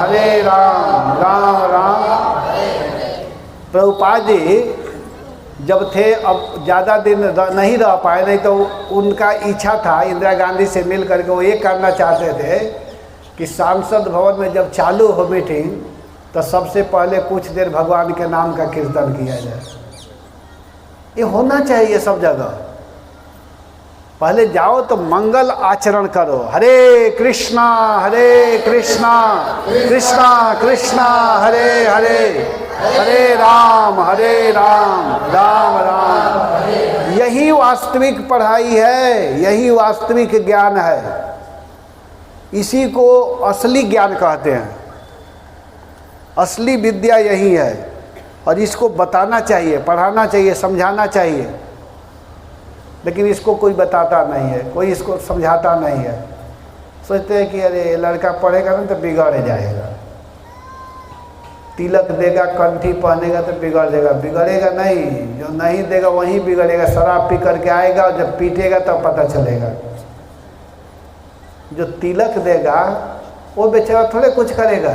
राम राम। प्रभुपाद जी जब थे, अब ज़्यादा दिन नहीं रह पाए, नहीं तो उनका इच्छा था इंदिरा गांधी से मिल करके वो ये करना चाहते थे कि सांसद भवन में जब चालू हो मीटिंग तो सबसे पहले कुछ देर भगवान के नाम का कीर्तन किया जाए। ये होना चाहिए सब जगह। पहले जाओ तो मंगल आचरण करो। हरे कृष्णा कृष्णा कृष्णा हरे हरे, हरे राम राम राम। यही वास्तविक पढ़ाई है, यही वास्तविक ज्ञान है। इसी को असली ज्ञान कहते हैं। असली विद्या यही है और इसको बताना चाहिए, पढ़ाना चाहिए, समझाना चाहिए। लेकिन इसको कोई बताता नहीं है, कोई इसको समझाता नहीं है। सोचते हैं कि अरे लड़का पढ़ेगा ना तो बिगड़ जाएगा, तिलक देगा, कंठी पहनेगा तो बिगड़ जाएगा। बिगड़ेगा नहीं, जो नहीं देगा वहीं बिगड़ेगा। शराब पी करके आएगा और जब पीटेगा तब पता चलेगा। जो तिलक देगा वो बेचारा थोड़े कुछ करेगा।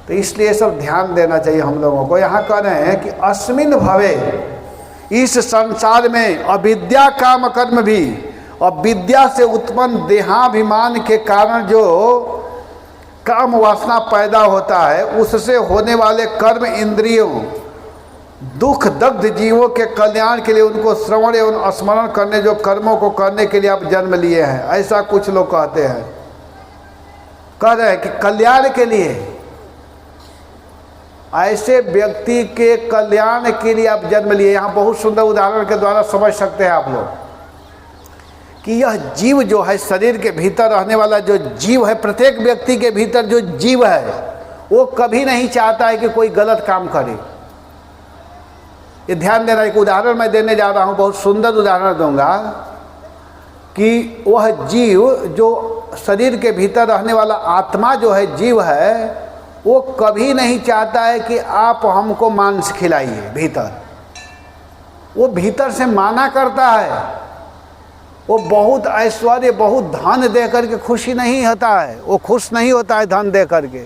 तो इसलिए सब ध्यान देना चाहिए हम लोगों को। यहाँ कह रहे हैं कि अस्मिन भवे, इस संसार में अविद्या काम कर्म भी, और विद्या से उत्पन्न देहाभिमान के कारण जो काम वासना पैदा होता है, उससे होने वाले कर्म इंद्रियों दुख दग्ध जीवों के कल्याण के लिए उनको श्रवण एवं स्मरण करने, जो कर्मों को करने के लिए आप जन्म लिए हैं, ऐसा कुछ लोग कहते हैं। कह रहे हैं कि कल्याण के लिए, ऐसे व्यक्ति के कल्याण के लिए आप जन्म लिए। यहाँ बहुत सुंदर उदाहरण के द्वारा समझ सकते हैं आप लोग कि यह जीव जो है, शरीर के भीतर रहने वाला जो जीव है, प्रत्येक व्यक्ति के भीतर जो जीव है, वो कभी नहीं चाहता है कि कोई गलत काम करे। ये ध्यान देना। एक उदाहरण मैं देने जा रहा हूँ, बहुत सुंदर उदाहरण दूंगा कि वह जीव जो शरीर के भीतर रहने वाला आत्मा जो है, जीव है, वो कभी नहीं चाहता है कि आप हमको मांस खिलाइए भीतर, वो भीतर से माना करता है। वो बहुत ऐश्वर्य बहुत धन दे करके खुशी नहीं होता है, वो खुश नहीं होता है धन दे करके।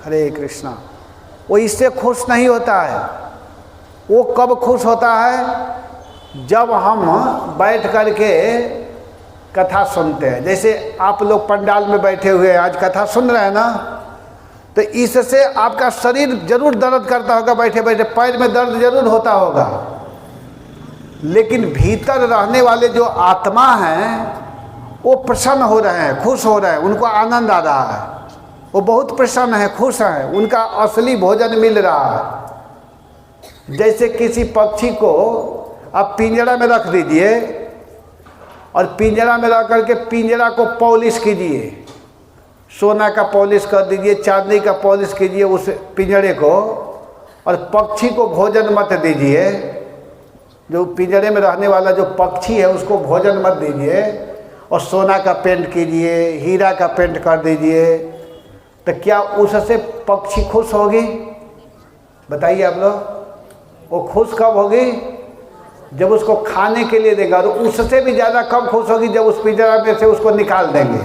हरे कृष्णा, वो इससे खुश नहीं होता है। वो कब खुश होता है? जब हम बैठ करके कथा सुनते हैं। जैसे आप लोग पंडाल में बैठे हुए हैं, आज कथा सुन रहे हैं ना, तो इससे आपका शरीर जरूर दर्द करता होगा, बैठे बैठे पैर में दर्द जरूर होता होगा, लेकिन भीतर रहने वाले जो आत्मा हैं वो प्रसन्न हो रहे हैं, खुश हो रहे हैं, उनको आनंद आ रहा है, वो बहुत प्रसन्न है, खुश हैं, उनका असली भोजन मिल रहा है। जैसे किसी पक्षी को आप पिंजरा में रख दीजिए और पिंजरा में रख करके पिंजरा को पॉलिश कीजिए, सोना का पॉलिश कर दीजिए, चांदी का पॉलिश कीजिए उस पिंजरे को, और पक्षी को भोजन मत दीजिए। जो पिंजरे में रहने वाला जो पक्षी है उसको भोजन मत दीजिए, और सोना का पेंट कीजिए, हीरा का पेंट कर दीजिए, तो क्या उससे पक्षी खुश होगी? बताइए आप लोग। वो खुश कब होगी? जब उसको खाने के लिए देगा। और उससे भी ज़्यादा कब खुश होगी? जब उस पिंजरा में से उसको निकाल देंगे।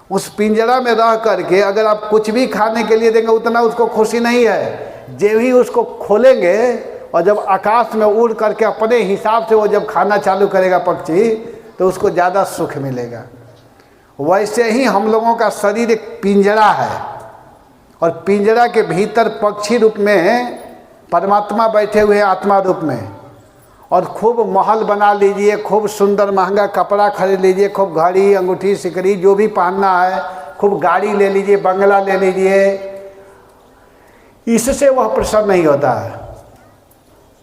उस पिंजरा में रह करके अगर आप कुछ भी खाने के लिए देंगे उतना उसको खुशी नहीं है। जब ही उसको खोलेंगे और जब आकाश में उड़ करके अपने हिसाब से वो जब खाना चालू करेगा पक्षी, तो उसको ज़्यादा सुख मिलेगा। वैसे ही हम लोगों का शरीर एक पिंजरा है, और पिंजरा के भीतर पक्षी रूप में परमात्मा बैठे हुए हैं, आत्मा रूप में। और खूब महल बना लीजिए, खूब सुंदर महंगा कपड़ा खरीद लीजिए, खूब घड़ी अंगूठी सिकड़ी जो भी पहनना है, खूब गाड़ी ले लीजिए, बंगला ले लीजिए, इससे वह प्रसन्न नहीं होता है।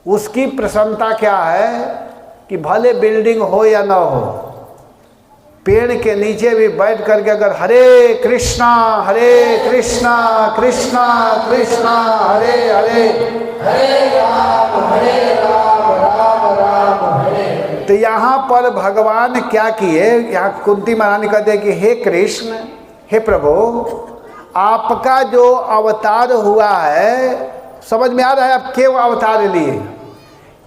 उसकी प्रसन्नता क्या है कि भले बिल्डिंग हो या ना हो, पेड़ के नीचे भी बैठ करके अगर हरे कृष्णा कृष्णा कृष्णा हरे हरे, हरे राम राम राम हरे। तो यहाँ पर भगवान क्या किए? यहाँ कुंती महारानी कहते हैं कि हे कृष्ण, हे प्रभु, आपका जो अवतार हुआ है, समझ में आ रहा है आप क्यों अवतार लिए?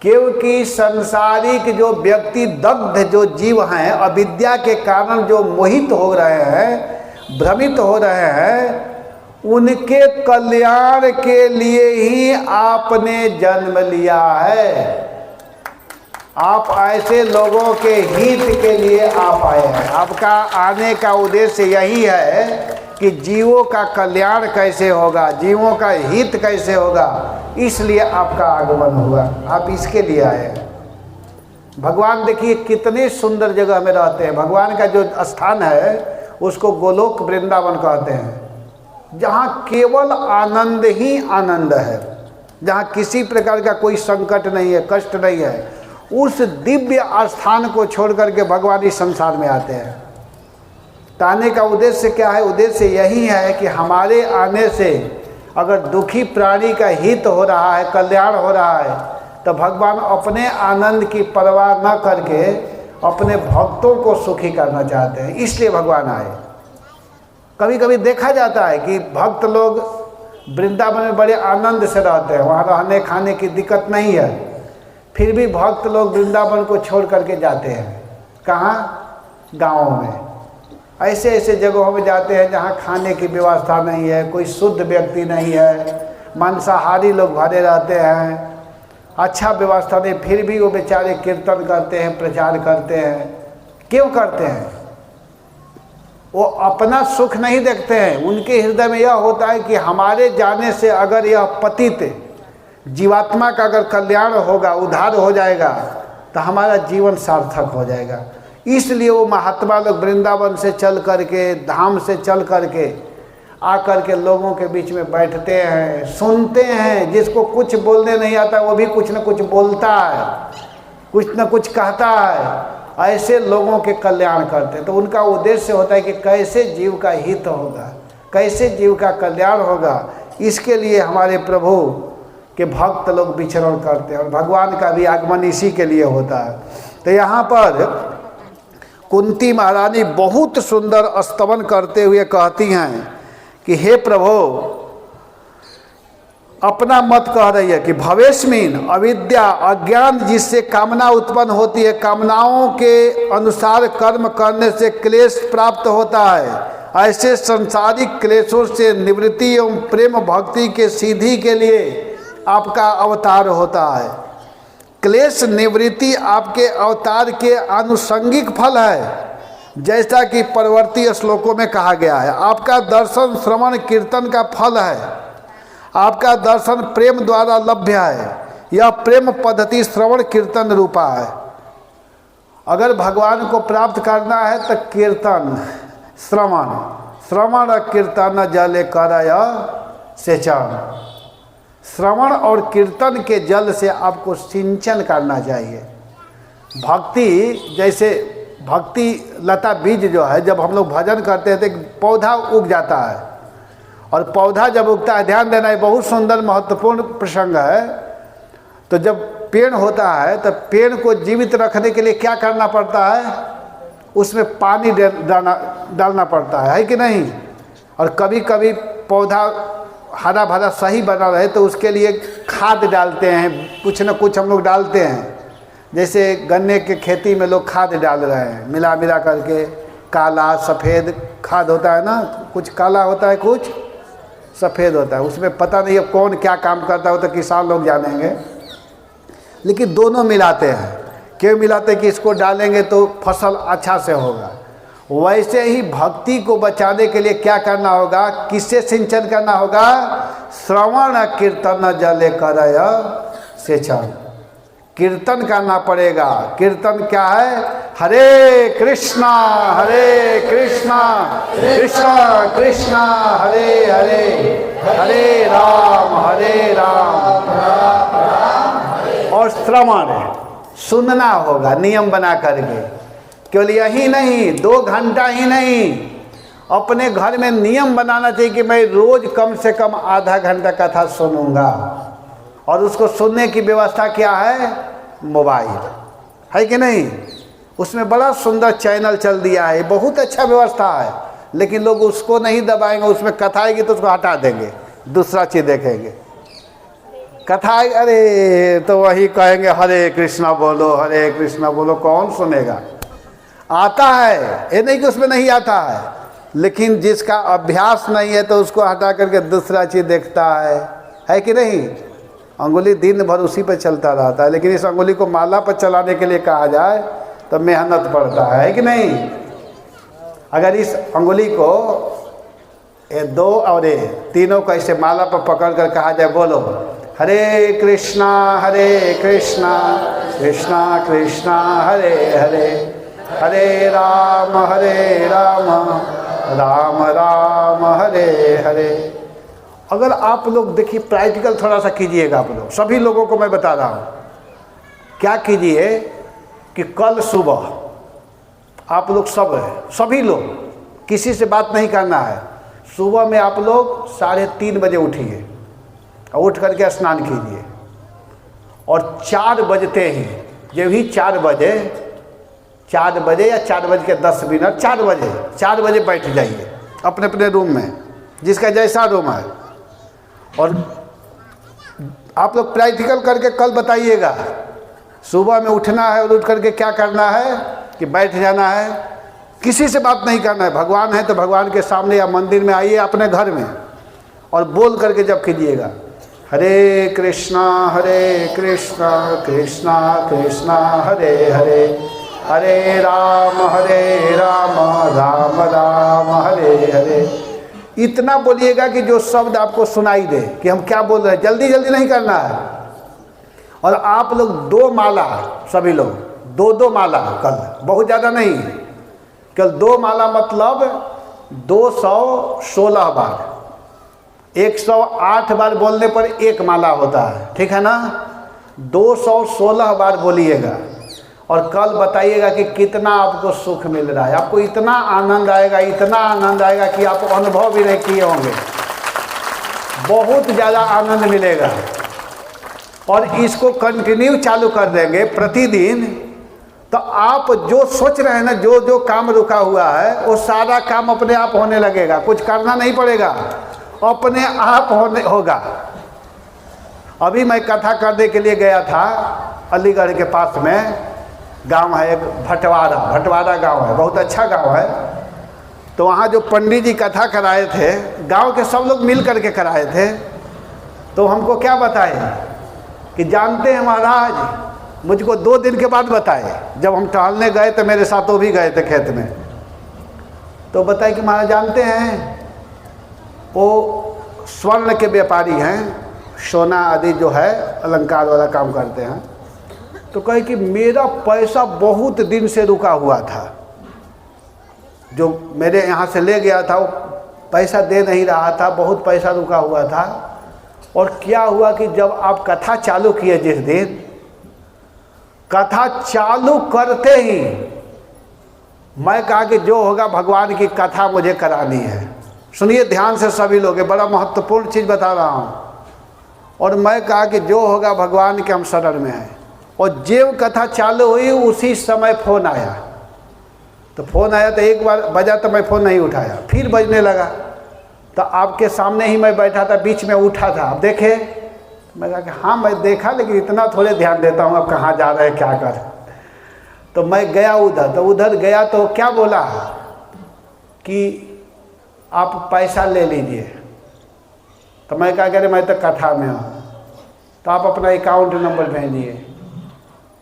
क्योंकि संसारिक जो व्यक्ति दग्ध जो जीव हैं, अविद्या के कारण जो मोहित हो रहे हैं, भ्रमित हो रहे हैं, उनके कल्याण के लिए ही आपने जन्म लिया है। आप ऐसे लोगों के हित के लिए आप आए हैं। आपका आने का उद्देश्य यही है कि जीवों का कल्याण कैसे होगा, जीवों का हित कैसे होगा, इसलिए आपका आगमन हुआ। आप इसके लिए आए हैं। भगवान देखिए कितने सुंदर जगह में रहते हैं। भगवान का जो स्थान है उसको गोलोक वृंदावन कहते हैं, जहाँ केवल आनंद ही आनंद है, जहाँ किसी प्रकार का कोई संकट नहीं है, कष्ट नहीं है। उस दिव्य स्थान को छोड़ करके भगवान इस संसार में आते हैं। आने का उद्देश्य क्या है? उद्देश्य यही है कि हमारे आने से अगर दुखी प्राणी का हित हो रहा है, कल्याण हो रहा है, तो भगवान अपने आनंद की परवाह न करके अपने भक्तों को सुखी करना चाहते हैं, इसलिए भगवान आए। कभी कभी देखा जाता है कि भक्त लोग वृंदावन में बड़े आनंद से रहते हैं, वहाँ रहने खाने की दिक्कत नहीं है, फिर भी भक्त लोग वृंदावन को छोड़ करके जाते हैं। कहाँ? गाँव में। ऐसे ऐसे जगहों में जाते हैं जहाँ खाने की व्यवस्था नहीं है, कोई शुद्ध व्यक्ति नहीं है, मांसाहारी लोग भरे रहते हैं, अच्छा व्यवस्था नहीं, फिर भी वो बेचारे कीर्तन करते हैं, प्रचार करते हैं। क्यों करते हैं? वो अपना सुख नहीं देखते हैं। उनके हृदय में यह होता है कि हमारे जाने से अगर यह पतित जीवात्मा का अगर कल्याण होगा, उद्धार हो जाएगा, तो हमारा जीवन सार्थक हो जाएगा। इसलिए वो महात्मा लोग वृंदावन से चल करके, धाम से चल करके आकर के लोगों के बीच में बैठते हैं, सुनते हैं। जिसको कुछ बोलने नहीं आता वो भी कुछ न कुछ बोलता है, कुछ न कुछ कहता है। ऐसे लोगों के कल्याण करते हैं। तो उनका उद्देश्य होता है कि कैसे जीव का हित होगा, कैसे जीव का कल्याण होगा, इसके लिए हमारे प्रभु के भक्त लोग विचरण करते हैं। और भगवान का भी आगमन इसी के लिए होता है। तो यहाँ पर कुंती महारानी बहुत सुंदर स्तवन करते हुए कहती हैं कि हे प्रभु, अपना मत कह रही है कि भवेस्मिन अविद्या अज्ञान जिससे कामना उत्पन्न होती है, कामनाओं के अनुसार कर्म करने से क्लेश प्राप्त होता है, ऐसे संसारिक क्लेशों से निवृत्ति एवं प्रेम भक्ति के सिद्धि के लिए आपका अवतार होता है। क्लेश निवृत्ति आपके अवतार के आनुषंगिक फल है, जैसा कि परवर्ती श्लोकों में कहा गया है। आपका दर्शन श्रवण कीर्तन का फल है, आपका दर्शन प्रेम द्वारा लभ्य है। यह प्रेम पद्धति श्रवण कीर्तन रूपा है। अगर भगवान को प्राप्त करना है तो कीर्तन श्रवण कीर्तन जले करय सेचन। श्रवण और कीर्तन के जल से आपको सिंचन करना चाहिए। भक्ति, जैसे भक्ति लता बीज जो है, जब हम लोग भजन करते हैं तो एक पौधा उग जाता है, और पौधा जब उगता है, ध्यान देना, ये बहुत सुंदर महत्वपूर्ण प्रसंग है। तो जब पेड़ होता है तो पेड़ को जीवित रखने के लिए क्या करना पड़ता है? उसमें पानी डालना पड़ता है कि नहीं? और कभी कभी पौधा हरा भरा सही बना रहे तो उसके लिए खाद डालते हैं, कुछ न कुछ हम लोग डालते हैं। जैसे गन्ने के खेती में लोग खाद डाल रहे हैं, मिला करके, काला सफ़ेद खाद होता है ना, कुछ काला होता है कुछ सफ़ेद होता है। उसमें पता नहीं अब कौन क्या काम करता है, तो किसान लोग जानेंगे, लेकिन दोनों मिलाते हैं। क्यों मिलाते हैं? कि इसको डालेंगे तो फसल अच्छा से होगा। वैसे ही भक्ति को बचाने के लिए क्या करना होगा? किससे सिंचन करना होगा? श्रवण कीर्तन जले करय सेचन। कीर्तन करना पड़ेगा। कीर्तन क्या है? हरे कृष्णा कृष्णा कृष्णा हरे हरे, हरे राम और श्रवण सुनना होगा नियम बना करके। केवल यही नहीं, 2 घंटा ही नहीं, अपने घर में नियम बनाना चाहिए कि मैं रोज कम से कम आधा घंटा कथा सुनूंगा। और उसको सुनने की व्यवस्था क्या है? मोबाइल है कि नहीं? उसमें बड़ा सुंदर चैनल चल दिया है, बहुत अच्छा व्यवस्था है, लेकिन लोग उसको नहीं दबाएंगे। उसमें कथा आएगी तो उसको हटा देंगे, दूसरा चीज़ देखेंगे। कथा, अरे तो वही कहेंगे हरे कृष्णा बोलो, कौन सुनेगा? आता है, ये नहीं कि उसमें नहीं आता है, लेकिन जिसका अभ्यास नहीं है तो उसको हटा करके दूसरा चीज़ देखता है कि नहीं? अंगुली दिन भर उसी पर चलता रहता है, लेकिन इस अंगुली को माला पर चलाने के लिए कहा जाए तो मेहनत पड़ता है कि नहीं? अगर इस अंगुली को 2 और 3 को ऐसे माला पर पकड़ कर कहा जाए, बोलो हरे कृष्णा कृष्णा कृष्णा हरे हरे, हरे राम राम राम हरे हरे। अगर आप लोग देखिए, प्रैक्टिकल थोड़ा सा कीजिएगा आप लोग, सभी लोगों को मैं बता रहा हूँ। क्या कीजिए कि कल सुबह आप लोग सभी लोग, किसी से बात नहीं करना है, सुबह में आप लोग 3:30 बजे उठिए और उठ करके स्नान कीजिए, और 4 बजते ही, जब ही 4 बजे या 4:10, 4 बजे बैठ जाइए अपने अपने रूम में, जिसका जैसा रूम है। और आप लोग प्रैक्टिकल करके कल बताइएगा। सुबह में उठना है और उठ करके क्या करना है कि बैठ जाना है, किसी से बात नहीं करना है। भगवान है तो भगवान के सामने या मंदिर में आइए अपने घर में, और बोल करके जब कीजिएगा हरे कृष्णा कृष्णा कृष्णा हरे हरे, हरे राम राम राम हरे हरे। इतना बोलिएगा कि जो शब्द आपको सुनाई दे कि हम क्या बोल रहे हैं। जल्दी नहीं करना है। और आप लोग 2 माला, सभी लोग 2 माला कल, बहुत ज़्यादा नहीं, कल 2 माला मतलब 216 बार, 108 बार बोलने पर 1 माला होता है, ठीक है ना? 216 बार बोलिएगा और कल बताइएगा कि कितना आपको सुख मिल रहा है। आपको इतना आनंद आएगा कि आप अनुभव भी नहीं किए होंगे। बहुत ज़्यादा आनंद मिलेगा। और इसको कंटिन्यू चालू कर देंगे प्रतिदिन, तो आप जो सोच रहे हैं ना, जो जो काम रुका हुआ है वो सारा काम अपने आप होने लगेगा, कुछ करना नहीं पड़ेगा, अपने आप होगा। अभी मैं कथा करने के लिए गया था, अलीगढ़ के पास में गांव है एक भटवाड़ा गांव है, बहुत अच्छा गांव है। तो वहाँ जो पंडित जी कथा कराए थे, गांव के सब लोग मिल करके कराए थे, तो हमको क्या बताए कि जानते हैं महाराज, मुझको 2 दिन के बाद बताए, जब हम टहलने गए तो मेरे साथ वो भी गए थे खेत में, तो बताए कि महाराज जानते हैं वो स्वर्ण के व्यापारी हैं, सोना आदि जो है अलंकार वाला काम करते हैं। तो कहे कि मेरा पैसा बहुत दिन से रुका हुआ था, जो मेरे यहाँ से ले गया था वो पैसा दे नहीं रहा था, बहुत पैसा रुका हुआ था। और क्या हुआ कि जब आप कथा चालू किए, जिस दिन कथा चालू करते ही मैं कहा कि जो होगा भगवान की कथा मुझे करानी है। सुनिए ध्यान से सभी लोग, बड़ा महत्वपूर्ण चीज़ बता रहा हूँ। और मैं कहा कि जो होगा भगवान के हम शरण में हैं। और जब कथा चालू हुई उसी समय फ़ोन आया, तो फ़ोन आया तो एक बार बजा तो मैं फ़ोन नहीं उठाया, फिर बजने लगा, तो आपके सामने ही मैं बैठा था, बीच में उठा था, आप देखे? मैं कहा कि हाँ मैं देखा, लेकिन इतना थोड़े ध्यान देता हूँ अब कहाँ जा रहे हैं क्या कर। तो मैं गया उधर, तो उधर गया तो क्या बोला कि आप पैसा ले लीजिए। तो मैं कहा अरे मैं तो कथा में हूँ, तो आप अपना अकाउंट नंबर भेजिए।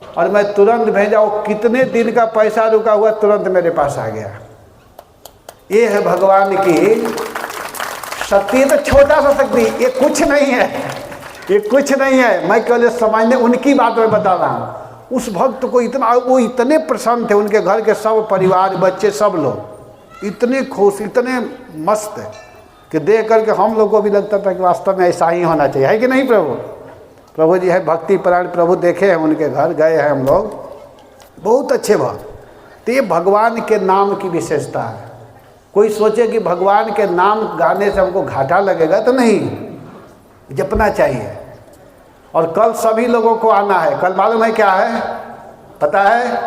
और मैं तुरंत भेजा, वो कितने दिन का पैसा रुका हुआ तुरंत मेरे पास आ गया। ये है भगवान की शक्ति। ये तो छोटा सा शक्ति, ये कुछ नहीं है, ये कुछ नहीं है। मैं केवल समझने उनकी बात में बता रहा हूँ। उस भक्त को इतना, वो इतने प्रसन्न थे, उनके घर के सब परिवार बच्चे सब लोग इतने खुश, इतने मस्त कि देख करके हम लोग को भी लगता था कि वास्तव में ऐसा ही होना चाहिए, है कि नहीं प्रभु? प्रभु जी है भक्ति परायण प्रभु, देखे हैं उनके घर, गए हैं हम लोग, बहुत अच्छे भक्त। तो ये भगवान के नाम की विशेषता है। कोई सोचे कि भगवान के नाम गाने से हमको घाटा लगेगा, तो नहीं, जपना चाहिए। और कल सभी लोगों को आना है। कल मालूम है क्या है, पता है?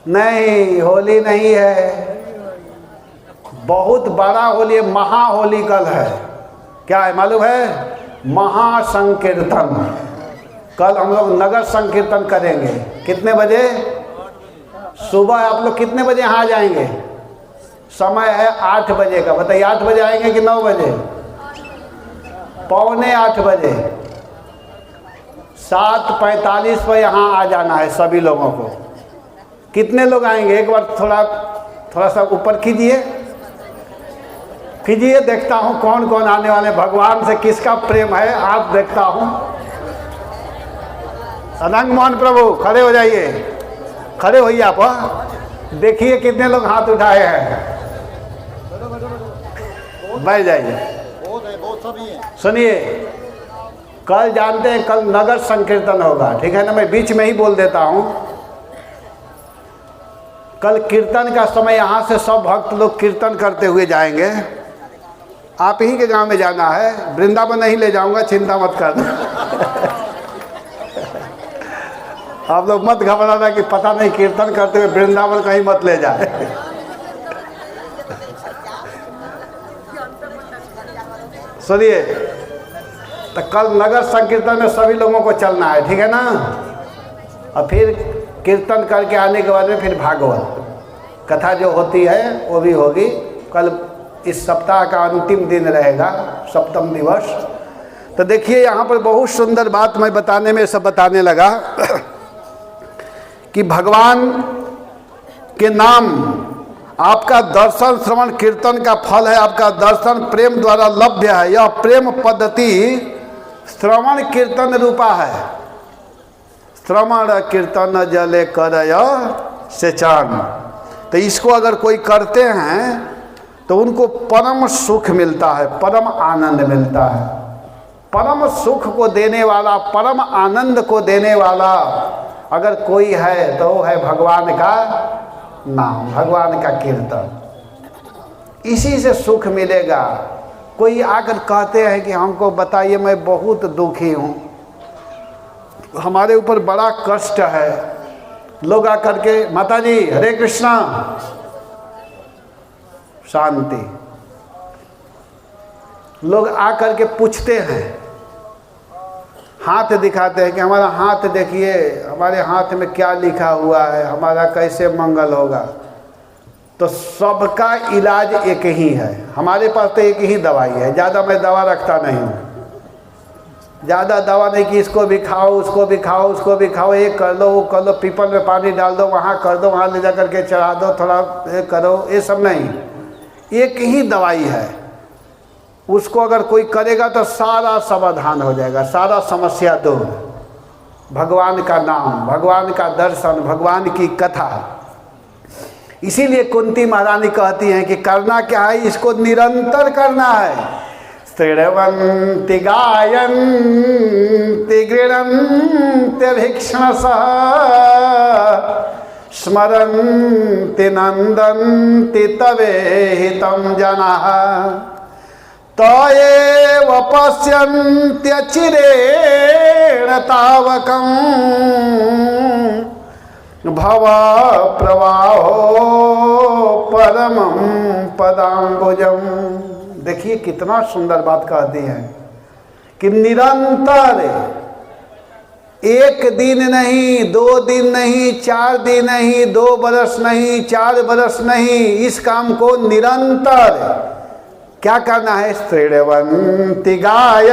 नहीं, होली नहीं है, बहुत बड़ा होली है, महाहोली कल है। क्या है मालूम है? महासंकीर्तन। कल हम लोग नगर संकीर्तन करेंगे। कितने बजे? सुबह। आप लोग कितने बजे यहाँ आ जाएंगे? समय है 8 बजे का। बताइए 8 बजे आएंगे कि 9 बजे? 7:45 बजे। 7:45 पर यहाँ आ जाना है सभी लोगों को। कितने लोग आएंगे? एक बार थोड़ा सा ऊपर कीजिए, देखता हूँ कौन कौन आने वाले। भगवान से किसका प्रेम है हाथ देखता हूँ। अनंग मोहन प्रभु खड़े हो जाइए, खड़े होइए आप। देखिए कितने लोग हाथ उठाए हैं, बैठ जाइए। सुनिए, कल जानते हैं कल नगर संकीर्तन होगा, ठीक है ना? मैं बीच में ही बोल देता हूँ। कल कीर्तन का समय, यहाँ से सब भक्त लोग कीर्तन करते हुए जाएंगे। आप ही के गांव में जाना है, वृंदावन नहीं ले जाऊंगा, चिंता मत कर। आप लोग मत घबराना कि पता नहीं कीर्तन करते हुए वृंदावन कहीं मत ले जाए। सुनिए, तो कल नगर संकीर्तन में सभी लोगों को चलना है, ठीक है ना? और फिर कीर्तन करके आने के बाद में फिर भागवत कथा जो होती है वो भी होगी। कल इस सप्ताह का अंतिम दिन रहेगा, सप्तम दिवस। तो देखिए यहाँ पर बहुत सुंदर बात मैं बताने में सब बताने लगा कि भगवान के नाम, आपका दर्शन श्रवण कीर्तन का फल है। आपका दर्शन प्रेम द्वारा लभ्य है। यह प्रेम पद्धति श्रवण कीर्तन रूपा है। श्रवण कीर्तन जले करय सेचन। तो इसको अगर कोई करते हैं तो उनको परम सुख मिलता है, परम आनंद मिलता है। परम सुख को देने वाला, परम आनंद को देने वाला अगर कोई है तो वो है भगवान का नाम, भगवान का कीर्तन। इसी से सुख मिलेगा। कोई आकर कहते हैं कि हमको बताइए, मैं बहुत दुखी हूँ, हमारे ऊपर बड़ा कष्ट है, लोग आकर के माता जी हरे कृष्णा, शांति। लोग आकर के पूछते हैं, हाथ दिखाते हैं कि हमारा हाथ देखिए, हमारे हाथ में क्या लिखा हुआ है, हमारा कैसे मंगल होगा। तो सबका इलाज एक ही है। हमारे पास तो एक ही दवाई है, ज़्यादा मैं दवा रखता नहीं हूँ। ज़्यादा दवा नहीं कि इसको भी खाओ, उसको भी खाओ, उसको भी खाओ, ये कर लो, वो कर लो, पीपल में पानी डाल दो, वहाँ कर दो, वहाँ ले जा करके चढ़ा दो, थोड़ा ये करो, ये सब नहीं। एक ही दवाई है, उसको अगर कोई करेगा तो सारा समाधान हो जाएगा, सारा समस्या दूर। भगवान का नाम, भगवान का दर्शन, भगवान की कथा। इसीलिए कुंती महारानी कहती हैं कि करना क्या है, इसको निरंतर करना है। श्रृण्वन्ति गायन्ति गृह्णन्ति भीक्ष्णशः स्मरन्ति नन्दन्ति तवेहितं जनाः तयेव पश्यन्त्यचिरेण तावकम् भव प्रवाहो परमं पदाम्बुजम्। देखिए कितना सुंदर बात कहती है कि निरंतर, एक दिन नहीं, 2 दिन नहीं, 4 दिन नहीं, 2 बरस नहीं, 4 बरस नहीं, इस काम को निरंतर क्या करना है। श्रृण्वन्ति गाय